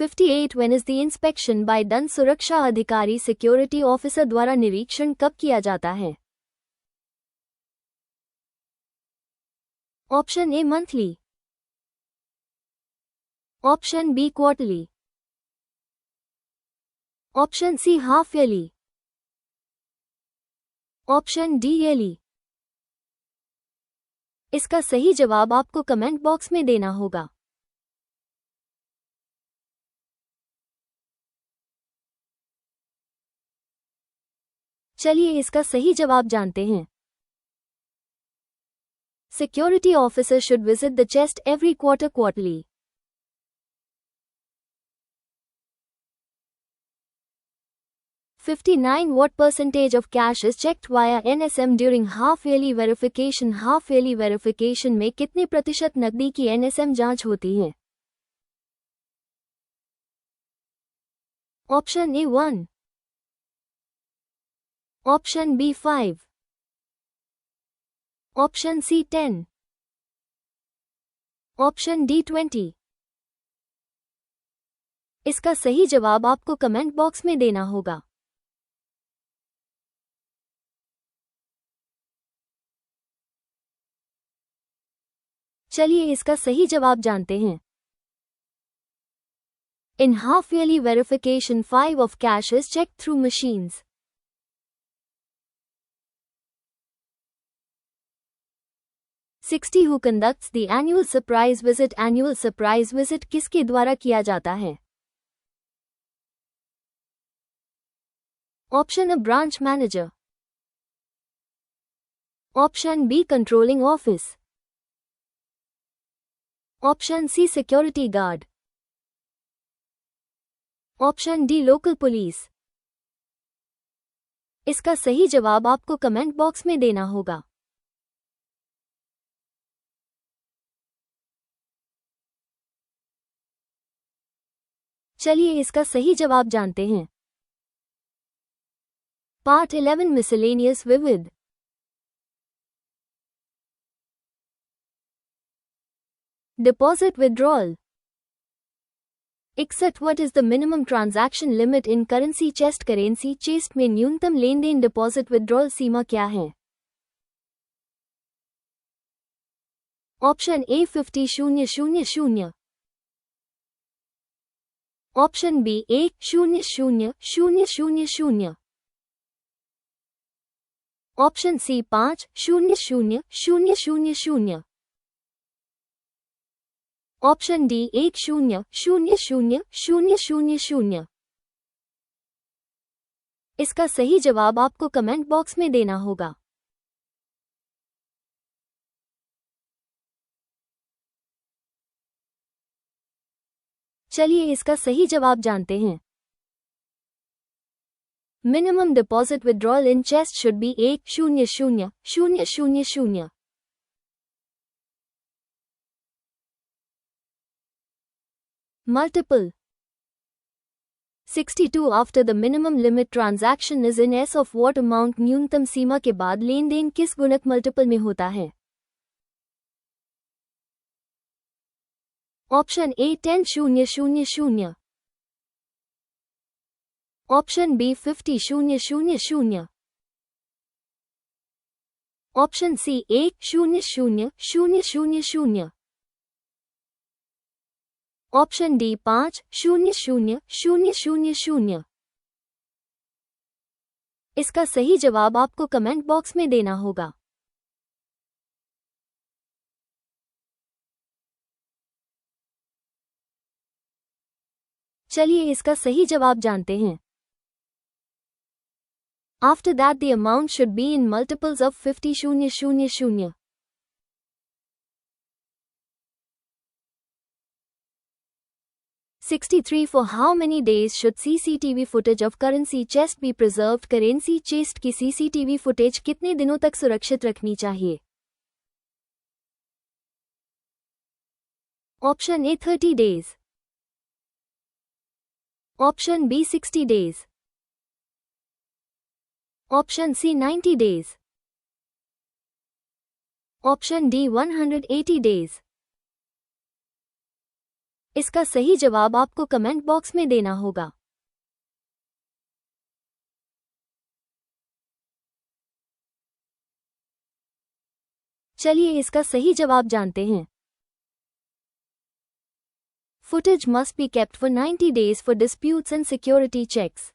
58 When is the inspection by done? सुरक्षा अधिकारी सिक्योरिटी ऑफिसर द्वारा निरीक्षण कब किया जाता है? Option A monthly, option B quarterly, option C half yearly, option D yearly. इसका सही जवाब आपको कमेंट बॉक्स में देना होगा। चलिए इसका सही जवाब जानते हैं। Security officer should visit the chest every quarter quarterly. 59 What percentage of cash is checked via NSM during half-yearly verification? Half yearly verification में कितने प्रतिशत नकदी की NSM जांच होती है? Option A 1, option B 5, option C 10, option D 20। इसका सही जवाब आपको कमेंट बॉक्स में देना होगा। चलिए इसका सही जवाब जानते हैं। In half-yearly verification 5 of cash is checked through machines. $60 Who conducts the annual surprise visit? Annual surprise visit किसके द्वारा किया जाता है? Option A branch manager, option B controlling office, option C security guard, option D local police. इसका सही जवाब आपको comment box में देना होगा। चलिए इसका सही जवाब जानते हैं। पार्ट 11 मिसलेनियस विविध। Deposit withdrawal. 61 What is the minimum transaction limit in currency chest? Currency chest में न्यूनतम लेनदेन डिपॉजिट विड्रॉल सीमा क्या है? Option A 50,000, option B 1,000,000, option C 5,000,000, option D 1,000,000. इसका सही जवाब आपको कमेंट बॉक्स में देना होगा। चलिए इसका सही जवाब जानते हैं। Minimum deposit withdrawal in chest should be 1,000,000. Multiple 62 after the minimum limit transaction is in S of what amount न्यूनतम सीमा के बाद लेन देन किस गुणक मल्टीपल में होता है? Option A 10,000. Option B 50,000. Option C 1,000,000. Option D 5,000,000. इसका सही जवाब आपको कमेंट बॉक्स में देना होगा। चलिए इसका सही जवाब जानते हैं। After that the amount should be in multiples of 50,000. 63 For how many days should CCTV footage of currency chest be preserved? Currency chest की CCTV फुटेज कितने दिनों तक सुरक्षित रखनी चाहिए? Option A 30 days. Option B 60 days. Option C 90 days. Option D 180 days. इसका सही जवाब आपको कमेंट बॉक्स में देना होगा। चलिए इसका सही जवाब जानते हैं। Footage must be kept for 90 days for disputes and security checks.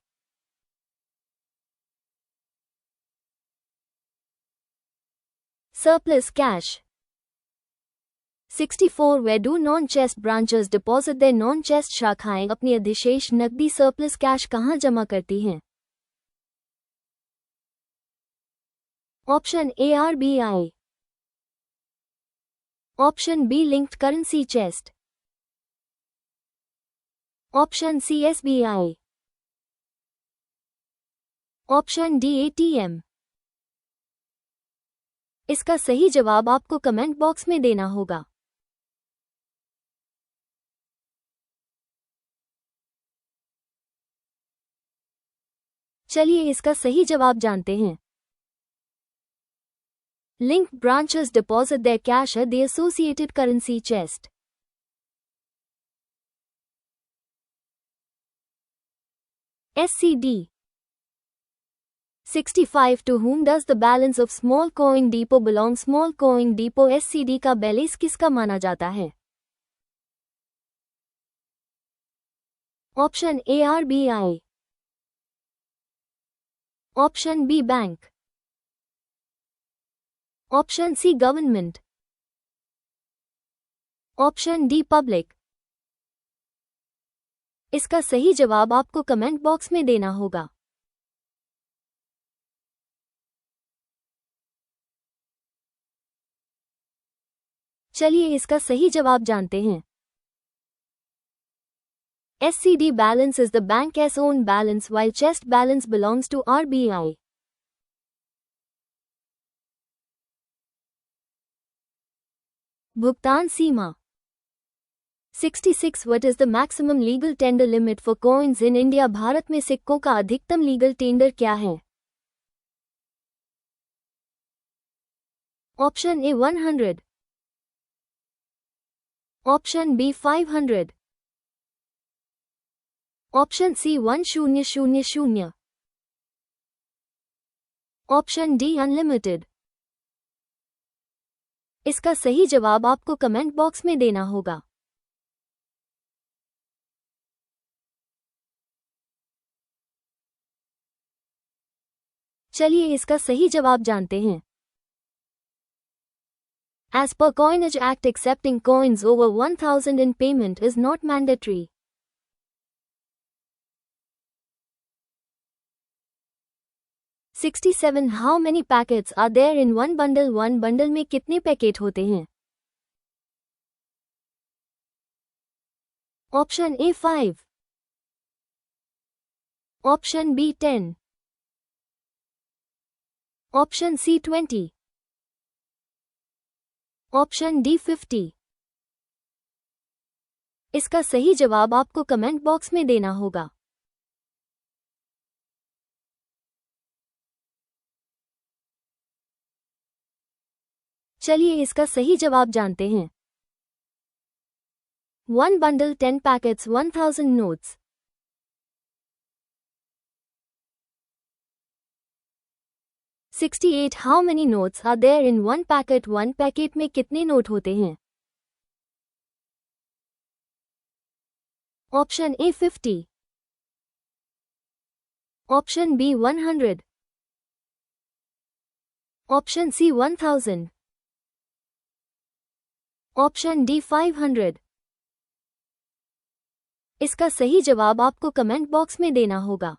Surplus cash. 64 Where do non-chest branches deposit their non-chest शाखाएं अपनी अधिशेष नकदी surplus cash कहां जमा करती हैं? Option A RBI. Option B linked currency chest. Option C SBI. Option D ATM. इसका सही जवाब आपको कमेंट बॉक्स में देना होगा। चलिए इसका सही जवाब जानते हैं। Linked branches deposit their cash at the associated currency chest. SCD. 65 To whom does the balance of small coin depot belong? Small coin depot SCD का बैलेंस किसका माना जाता है? Option A RBI. Option B bank. Option C government. Option D public. इसका सही जवाब आपको comment box में देना होगा। चलिए इसका सही जवाब जानते हैं। SCD balance is the bank's own balance while chest balance belongs to RBI. भुगतान सीमा। 66 What is the maximum legal tender limit for coins in India? Bharat में सिक्कों का अधिकतम लीगल टेंडर क्या है? Option A 100. Option B 500. Option C 1000. Option D unlimited. इसका सही जवाब आपको कमेंट बॉक्स में देना होगा। चलिए इसका सही जवाब जानते हैं। As per Coinage Act, accepting coins over 1000 in payment is not mandatory. $67 How many packets are there in one bundle? One bundle में कितने पैकेट होते हैं? Option A 5. Option B 10. Option C 20, option D 50। इसका सही जवाब आपको comment box में देना होगा। चलिए इसका सही जवाब जानते हैं। 1 bundle 10 packets 1000 notes। 68 How many notes are there in one packet? 1 packet में कितने नोट होते हैं? Option A 50, option B 100, option C 1000, option D 500। इसका सही जवाब आपको कमेंट बॉक्स में देना होगा।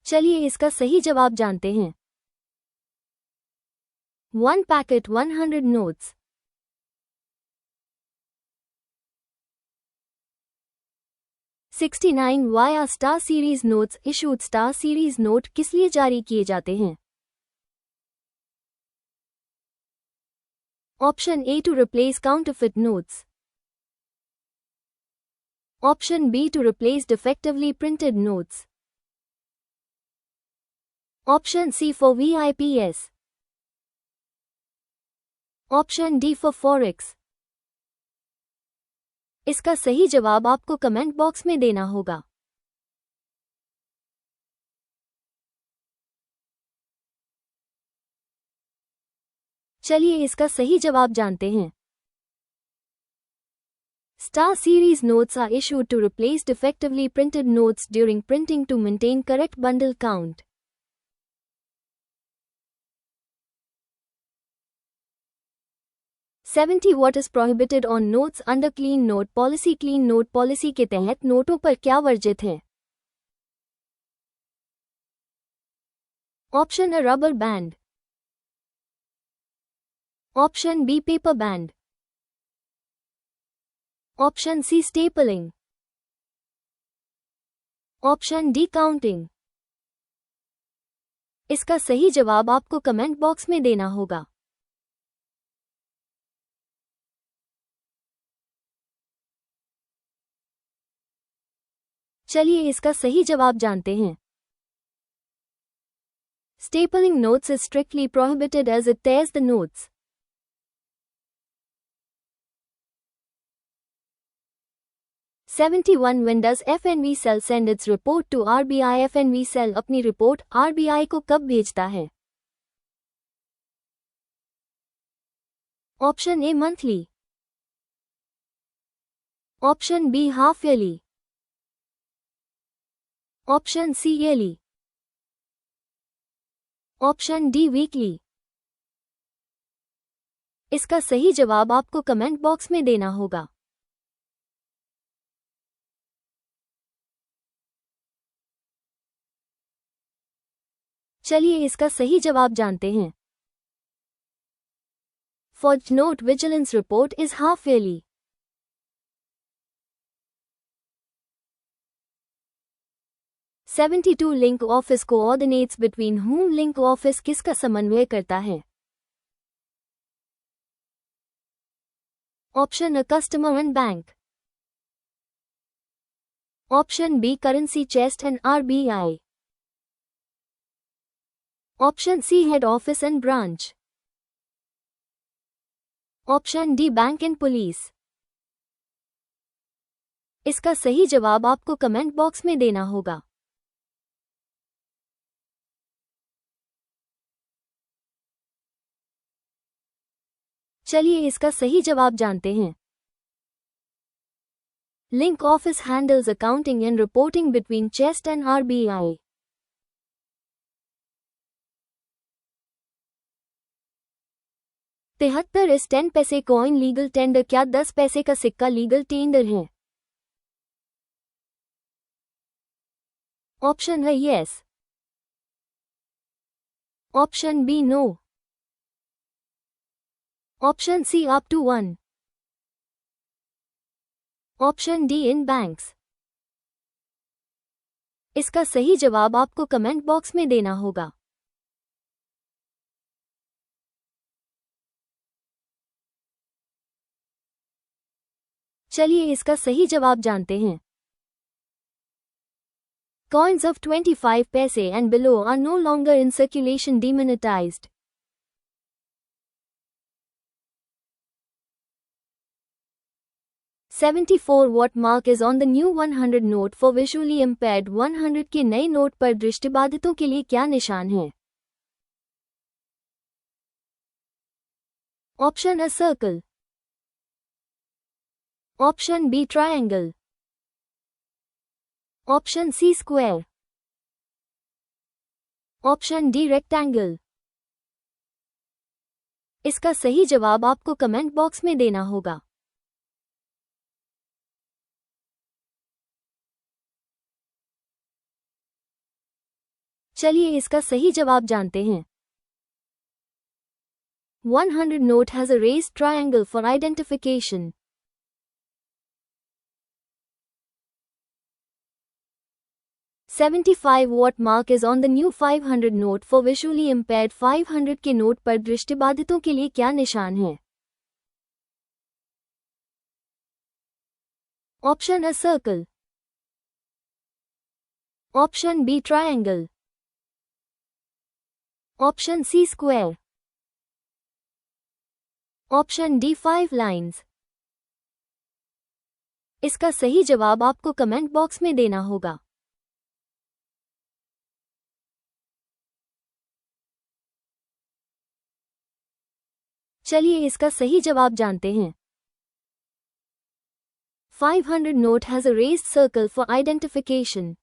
चलिए इसका सही जवाब जानते हैं। 1 packet 100 notes। 69 Why are Star Series notes issued? Star Series note किस लिए जारी किए जाते हैं? Option A to replace counterfeit notes, option B to replace defectively printed notes, option C for VIPs, option D for forex. इसका सही जवाब आपको कमेंट बॉक्स में देना होगा। चलिए इसका सही जवाब जानते हैं। Star Series notes are issued to replace defectively printed notes during printing to maintain correct bundle count. What is prohibited on notes under Clean Note Policy? Clean Note Policy के तहत नोटों पर क्या वर्जित है? Option A rubber band, option B paper band, option C stapling, option D counting. इसका सही जवाब आपको कमेंट बॉक्स में देना होगा। चलिए इसका सही जवाब जानते हैं। Stapling notes is strictly prohibited as it tears the notes. When does FNV cell send its report to RBI? FNV cell अपनी रिपोर्ट RBI को कब भेजता है? Option A monthly, option B half yearly, option C yearly, option D weekly. इसका सही जवाब आपको comment box में देना होगा। चलिए इसका सही जवाब जानते हैं। Forged note vigilance report is half yearly. 72 link office coordinates between whom? Link office किसका समन्वय करता है? Option A customer and bank, option B currency chest and RBI, option C head office and branch, option D bank and police. इसका सही जवाब आपको comment box में देना होगा। चलिए इसका सही जवाब जानते हैं। Link office handles accounting and reporting between chest and RBI। इस 10 पैसे कॉइन लीगल टेंडर? क्या 10 पैसे का सिक्का लीगल टेंडर है? ऑप्शन है yes, option B no, option C up to 1, option D in banks. इसका सही जवाब आपको कमेंट बॉक्स में देना होगा। चलिए इसका सही जवाब जानते हैं। Coins of 25 paise and below are no longer in circulation, demonetized. $74 mark is on the new 100 note for visually impaired. 100 के नए नोट पर दृष्टिबाधितों के लिए क्या निशान है? Option A circle, option B triangle, option C square, option D rectangle. इसका सही जवाब आपको कमेंट बॉक्स में देना होगा। चलिए इसका सही जवाब जानते हैं। 100 note has a raised triangle for identification. $75 mark is on the new 500 note for visually impaired. 500 के नोट पर दृष्टिबाधितों के लिए क्या निशान है? Option A circle, option B triangle, option C square, option D 5 lines. इसका सही जवाब आपको कमेंट बॉक्स में देना होगा। चलिए इसका सही जवाब जानते हैं। 500 note has a raised circle for identification.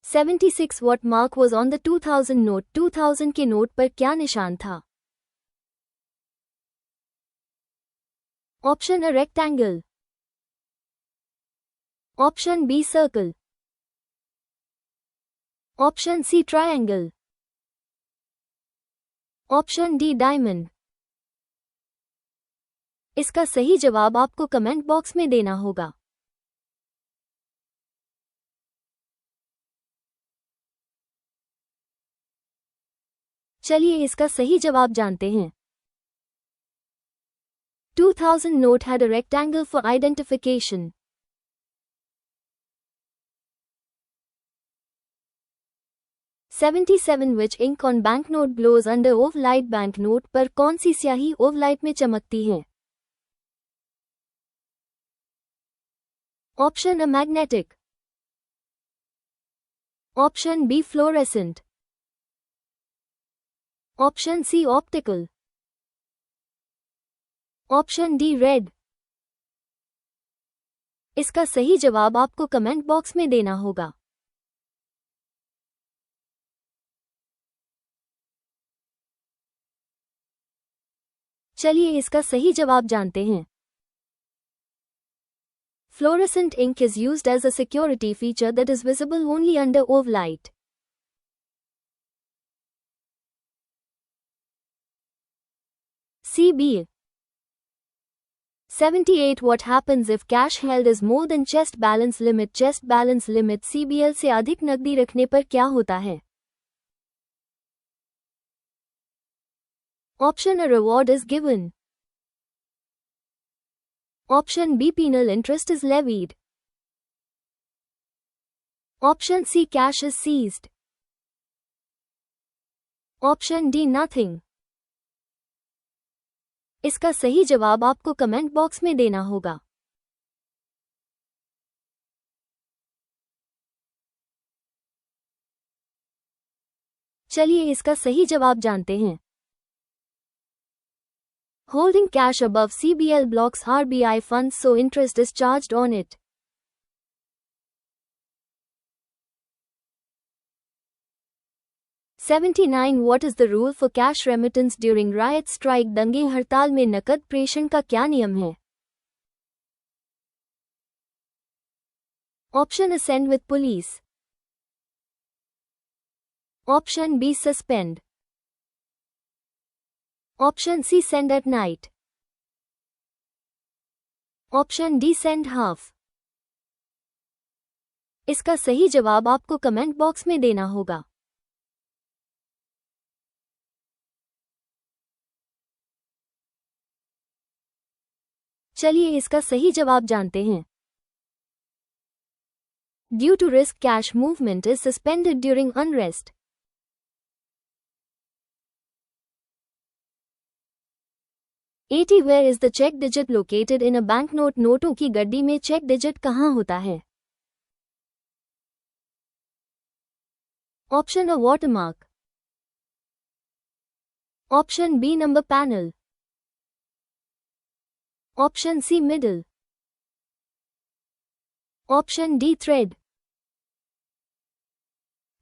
$76 mark was on the 2000 note. 2000 के नोट पर क्या निशान था? Option A rectangle, option B circle, option C triangle, option D diamond. इसका सही जवाब आपको कमेंट बॉक्स में देना होगा। चलिए इसका सही जवाब जानते हैं। 2000 note had a rectangle for identification. $77 which ink on banknote glows under ovolite. banknote पर कौन सी स्याही ओवलाइट में चमकती है? Option A magnetic, option B fluorescent, option C optical, option D red. इसका सही जवाब आपको कमेंट बॉक्स में देना होगा। चलिए इसका सही जवाब जानते हैं। Fluorescent ink is used as a security feature that is visible only under ovolite. CB 78 What happens if cash held is more than chest balance limit? Chest balance limit CBL से अधिक नकदी रखने पर क्या होता है? Option A reward is given, option B penal interest is levied, option C cash is seized, option D nothing. इसका सही जवाब आपको कमेंट बॉक्स में देना होगा। चलिए इसका सही जवाब जानते हैं। Holding cash above CBL blocks RBI funds so interest is charged on it. $79 What is the rule for cash remittance during riot strike? दंगे हड़ताल में नकद प्रेषण का क्या नियम है? Option A send with police, option B suspend, option C send at night, option D send half. इसका सही जवाब आपको कमेंट बॉक्स में देना होगा। चलिए इसका सही जवाब जानते हैं। Due to risk, cash movement is suspended during unrest. AT Where is the check digit located in a banknote? नोटों की गड्डी में चेक डिजिट कहाँ होता है? Option A watermark. Option B number panel. Option C middle. Option D thread.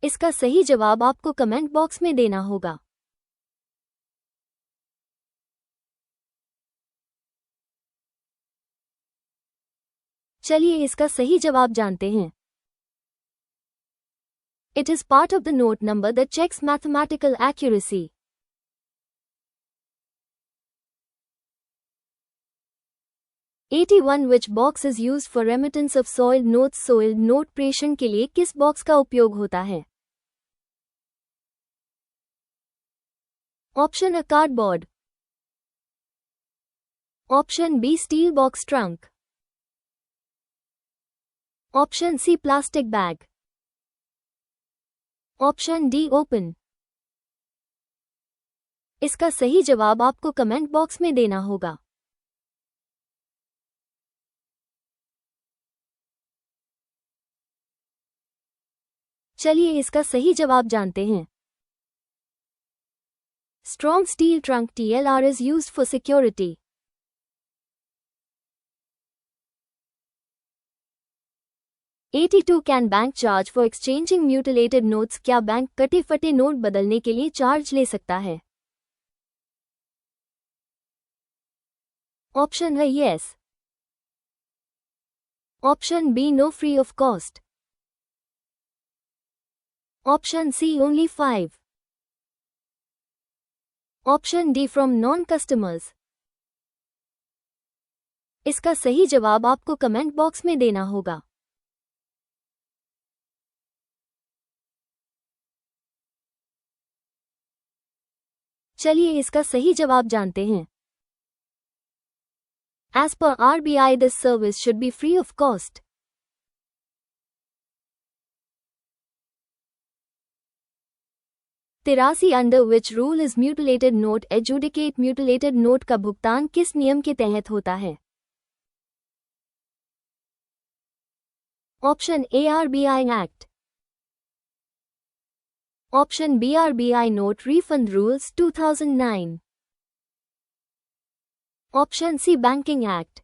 इसका सही जवाब आपको कमेंट बॉक्स में देना होगा। चलिए इसका सही जवाब जानते हैं। It is part of the note number that checks mathematical accuracy. (81) Which box is used for remittance of soiled notes? सोइल्ड note प्रेषण के लिए किस बॉक्स का उपयोग होता है? Option A cardboard. Option B steel box trunk. Option C plastic bag. Option D open. इसका सही जवाब आपको कमेंट बॉक्स में देना होगा। चलिए इसका सही जवाब जानते हैं। Strong steel trunk TLR is used for security. (82) Can bank charge for exchanging mutilated notes? क्या बैंक कटे फटे नोट बदलने के लिए चार्ज ले सकता है? Option A yes. Option B no free of cost. Option C only 5. Option D from non-customers. इसका सही जवाब आपको कमेंट बॉक्स में देना होगा। चलिए इसका सही जवाब जानते हैं। As per RBI, this service should be free of cost. (83) Under which rule is mutilated note adjudicate? Mutilated note का भुगतान किस नियम के तहत होता है? Option A RBI Act. Option B RBI Note Refund Rules 2009. Option C Banking Act.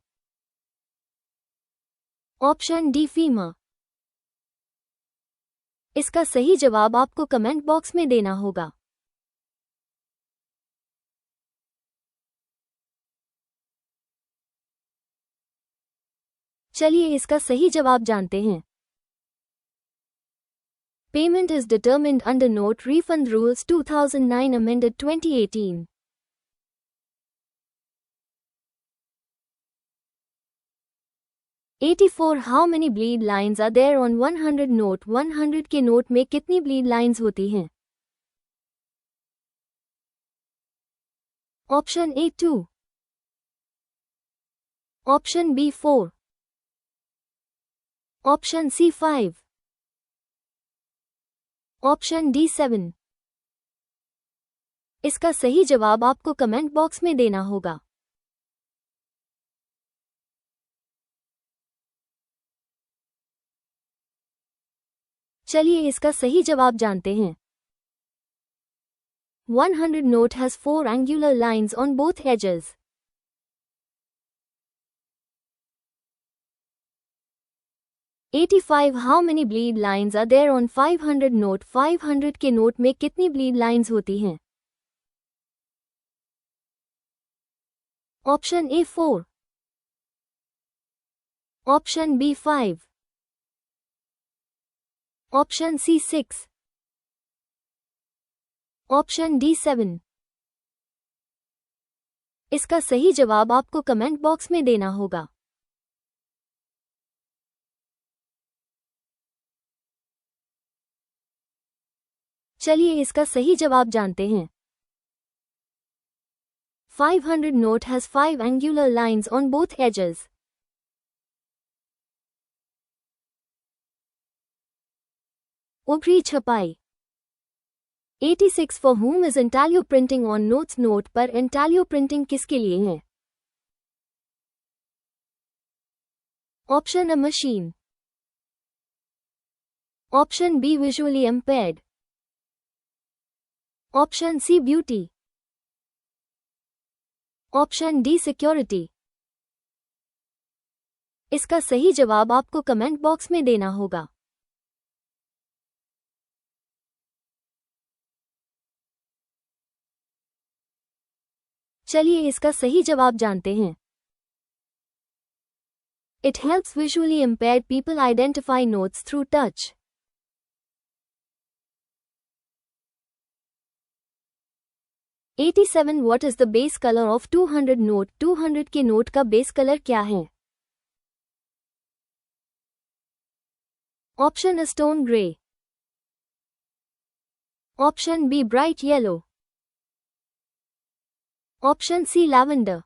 Option D FEMA. इसका सही जवाब आपको कमेंट बॉक्स में देना होगा। चलिए इसका सही जवाब जानते हैं। Payment is determined under Note Refund Rules 2009 amended 2018. (84) How many bleed lines are there on 100 note? 100 के नोट में कितनी bleed lines होती हैं? Option A 2. Option B 4. Option C 5. Option D 7. इसका सही जवाब आपको कमेंट बॉक्स में देना होगा। चलिए इसका सही जवाब जानते हैं। 100 note has 4 angular lines on both edges. (85) How many bleed lines are there on 500 note? 500 के नोट में कितनी bleed lines होती हैं? Option A 4. Option B 5. Option C 6. Option D 7. इसका सही जवाब आपको कमेंट बॉक्स में देना होगा। चलिए इसका सही जवाब जानते हैं। 500 note has 5 angular lines on both edges. ऊपरी छपाई। 86 for whom is intaglio printing on notes? Note पर intaglio printing किसके लिए है? Option A machine, option B visually impaired, option C beauty, option D security. इसका सही जवाब आपको कमेंट बॉक्स में देना होगा। चलिए इसका सही जवाब जानते हैं। It helps visually impaired people identify notes through touch. $87 What is the base color of 200 note? 200 के नोट का बेस कलर क्या है? Option A stone grey, option B bright yellow, option C lavender,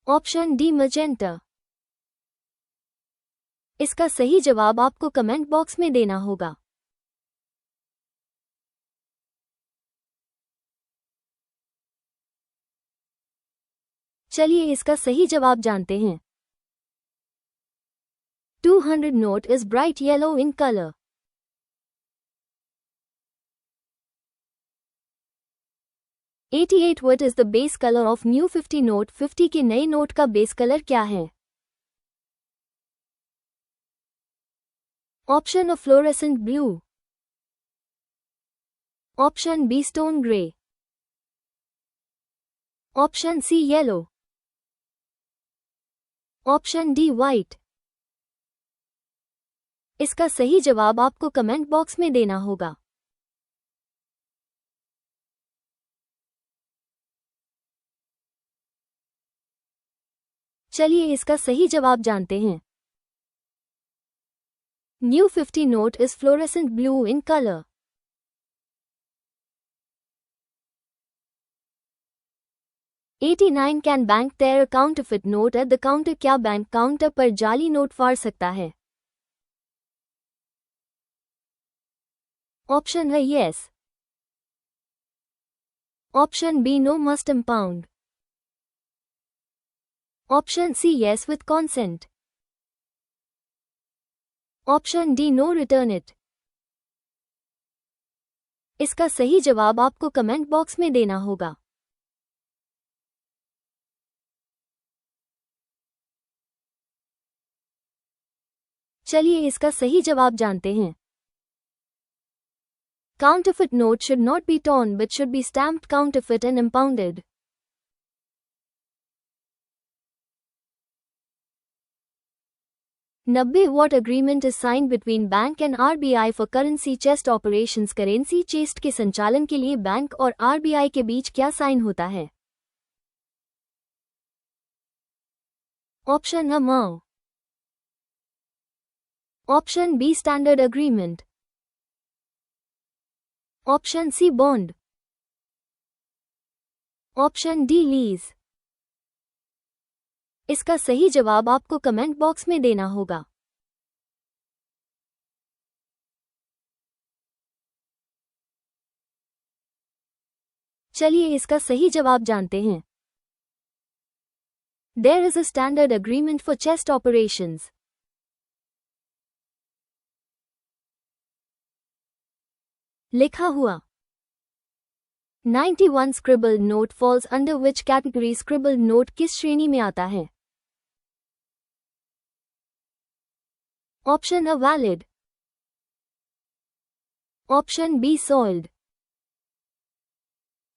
option D magenta। इसका सही जवाब आपको comment box में देना होगा। चलिए इसका सही जवाब जानते हैं। 200 note is bright yellow in color. $88 What is the base color of new 50 note? 50 के नए नोट का बेस कलर क्या है? Option A fluorescent blue, option B stone grey, option C yellow, option D white। इसका सही जवाब आपको comment box में देना होगा। चलिए इसका सही जवाब जानते हैं। New 50 note is fluorescent blue in color. $89 Can bank tear a counterfeit note at the counter? क्या बैंक काउंटर पर जाली नोट फाड़ सकता है? Option A yes, option B no must impound, option C yes with consent, option D no return it। इसका सही जवाब आपको कमेंट बॉक्स में देना होगा। चलिए इसका सही जवाब जानते हैं। Counterfeit note should not be torn but should be stamped counterfeit and impounded. $90 What agreement is signed between bank and RBI for currency chest operations? Currency chest के संचालन के लिए बैंक और RBI के बीच क्या साइन होता है? Option A MAO, option B standard agreement, option C bond, option D lease. इसका सही जवाब आपको कमेंट बॉक्स में देना होगा। चलिए इसका सही जवाब जानते हैं। There is a standard agreement for chest operations. लिखा हुआ। 91 scribbled note falls under which category? scribbled note किस श्रेणी में आता है? Option A valid, option B soiled,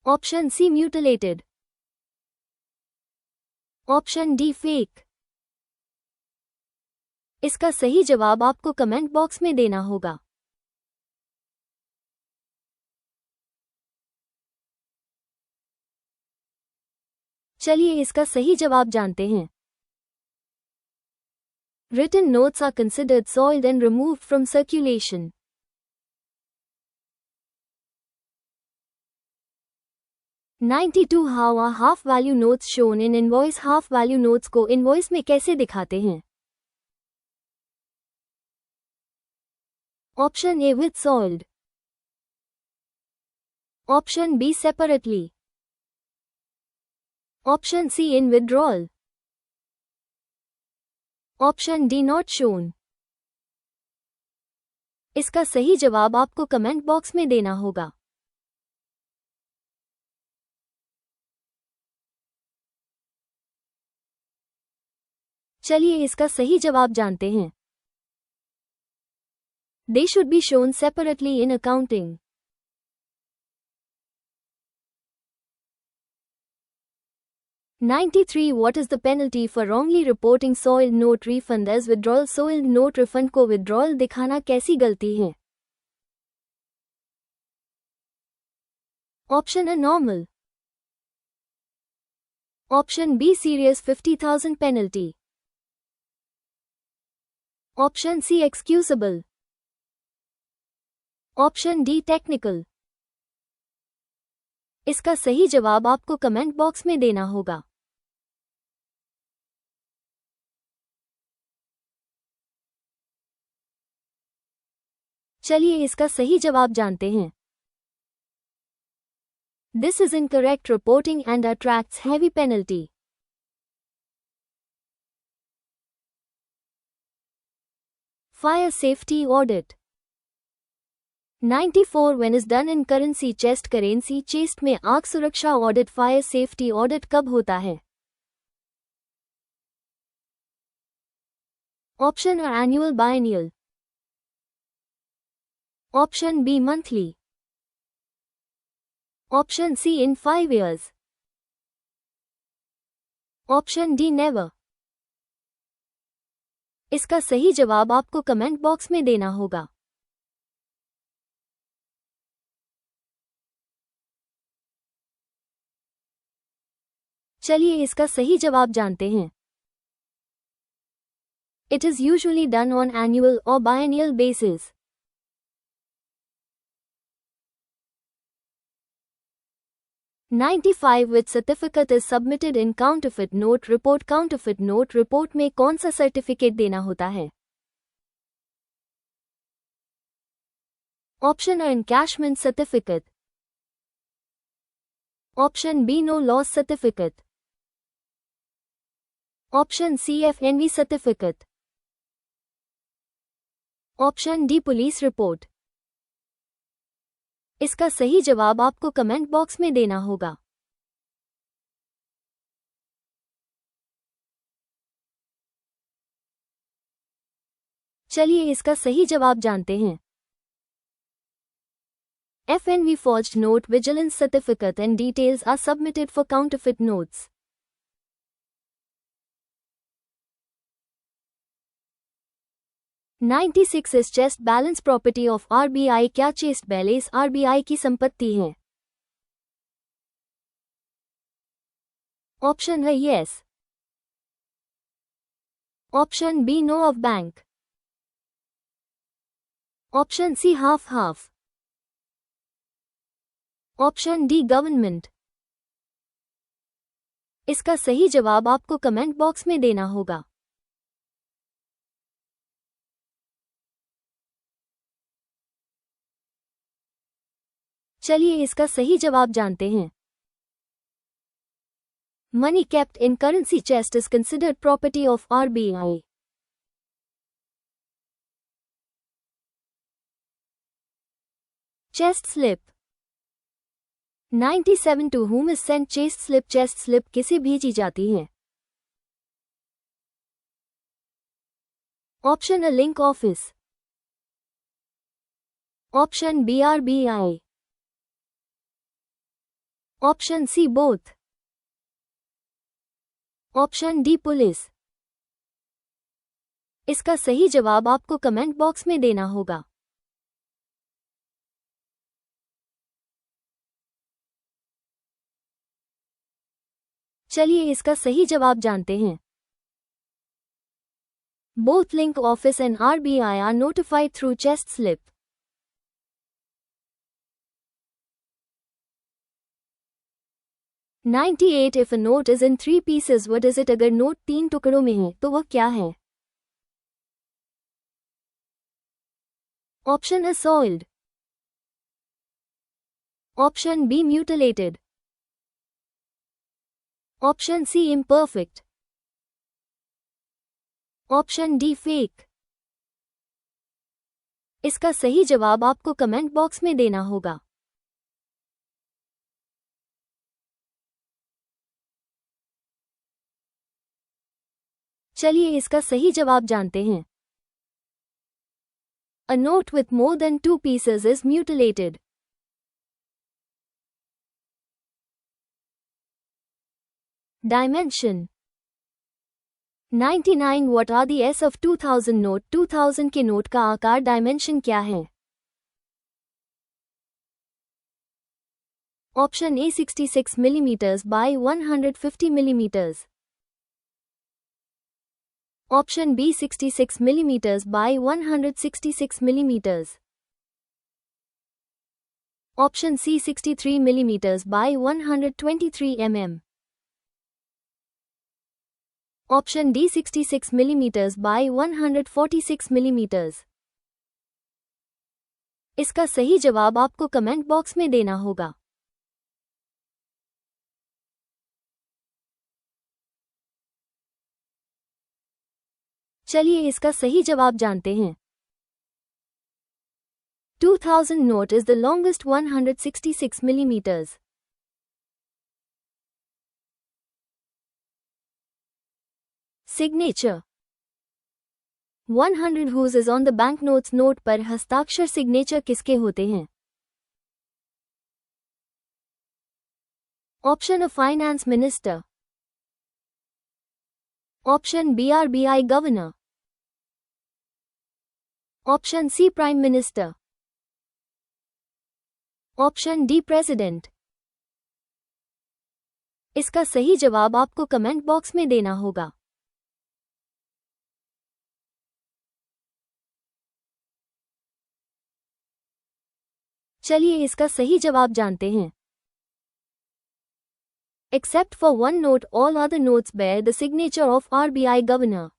option C mutilated, option D fake। इसका सही जवाब आपको कमेंट बॉक्स में देना होगा। चलिए इसका सही जवाब जानते हैं। Written notes are considered soiled and removed from circulation. 92 how are half value notes shown in invoice. Half value notes को इनवॉइस में कैसे दिखाते हैं? Option A with soiled, option B separately, option C in withdrawal, option D not shown. इसका सही जवाब आपको comment box में देना होगा। चलिए इसका सही जवाब जानते हैं। They should be shown separately in accounting. 93 What is the penalty for wrongly reporting soiled note refund as withdrawal? soiled note refund को withdrawal दिखाना कैसी गलती है? Option A normal, option B serious 50,000 penalty, option C excusable, option D technical. इसका सही जवाब आपको comment box में देना होगा। चलिए इसका सही जवाब जानते हैं। This is incorrect reporting and attracts heavy penalty. Fire safety audit. 94 When is done in currency chest? Currency chest में आग सुरक्षा ऑडिट फायर सेफ्टी ऑडिट कब होता है? Option A annual biennial, option B monthly, option C in 5 years, option D never. इसका सही जवाब आपको कमेंट बॉक्स में देना होगा। चलिए इसका सही जवाब जानते हैं। It is usually done on annual or biennial basis. $95 Which certificate is submitted in counterfeit note report? counterfeit note report में कौन सा सर्टिफिकेट देना होता है? Option A encashment certificate, option B no loss certificate, option C FNV certificate, option D police report. इसका सही जवाब आपको कमेंट बॉक्स में देना होगा। चलिए इसका सही जवाब जानते हैं। FNV forged note vigilance certificate and details are submitted for counterfeit notes. $96 is chest balance property of RBI। क्या चेस्ट बैलेंस RBI की संपत्ति है? Option A yes, option B no of bank, option C half half, option D government. इसका सही जवाब आपको comment box में देना होगा। चलिए इसका सही जवाब जानते हैं। Money kept in currency chest is considered property of RBI. Chest slip। 97 To whom is sent chest slip? chest slip किसे भेजी जाती है? Option A link office, option B RBI, option C both, option D police. इसका सही जवाब आपको comment box में देना होगा। चलिए इसका सही जवाब जानते हैं। Both link office and RBI are notified through chest slip. 98 If a note is in 3 pieces, what is it? अगर नोट 3 टुकड़ों में है तो वह क्या है? Option A soiled. Option B mutilated. Option C imperfect. Option D fake. इसका सही जवाब आपको कमेंट बॉक्स में देना होगा। चलिए इसका सही जवाब जानते हैं। A note with more than 2 pieces is mutilated. Dimension 99 What are the S of 2000 note? 2000 के नोट का आकार डायमेंशन क्या है? Option A 66 mm by 150 mm. Option B 66 mm by 166 mm. Option C 63 mm by 123 mm. Option D 66 mm by 146 mm. इसका सही जवाब आपको comment box में देना होगा। चलिए इसका सही जवाब जानते हैं। 2000 note is the longest 166 millimeters. Signature 100 whose is on the banknotes note पर हस्ताक्षर सिग्नेचर किसके होते हैं? Option A Finance Minister. Option B RBI Governor. Option C Prime Minister. Option D President. इसका सही जवाब आपको कमेंट बॉक्स में देना होगा। चलिए इसका सही जवाब जानते हैं। Except for one note, all other notes bear the signature of RBI Governor.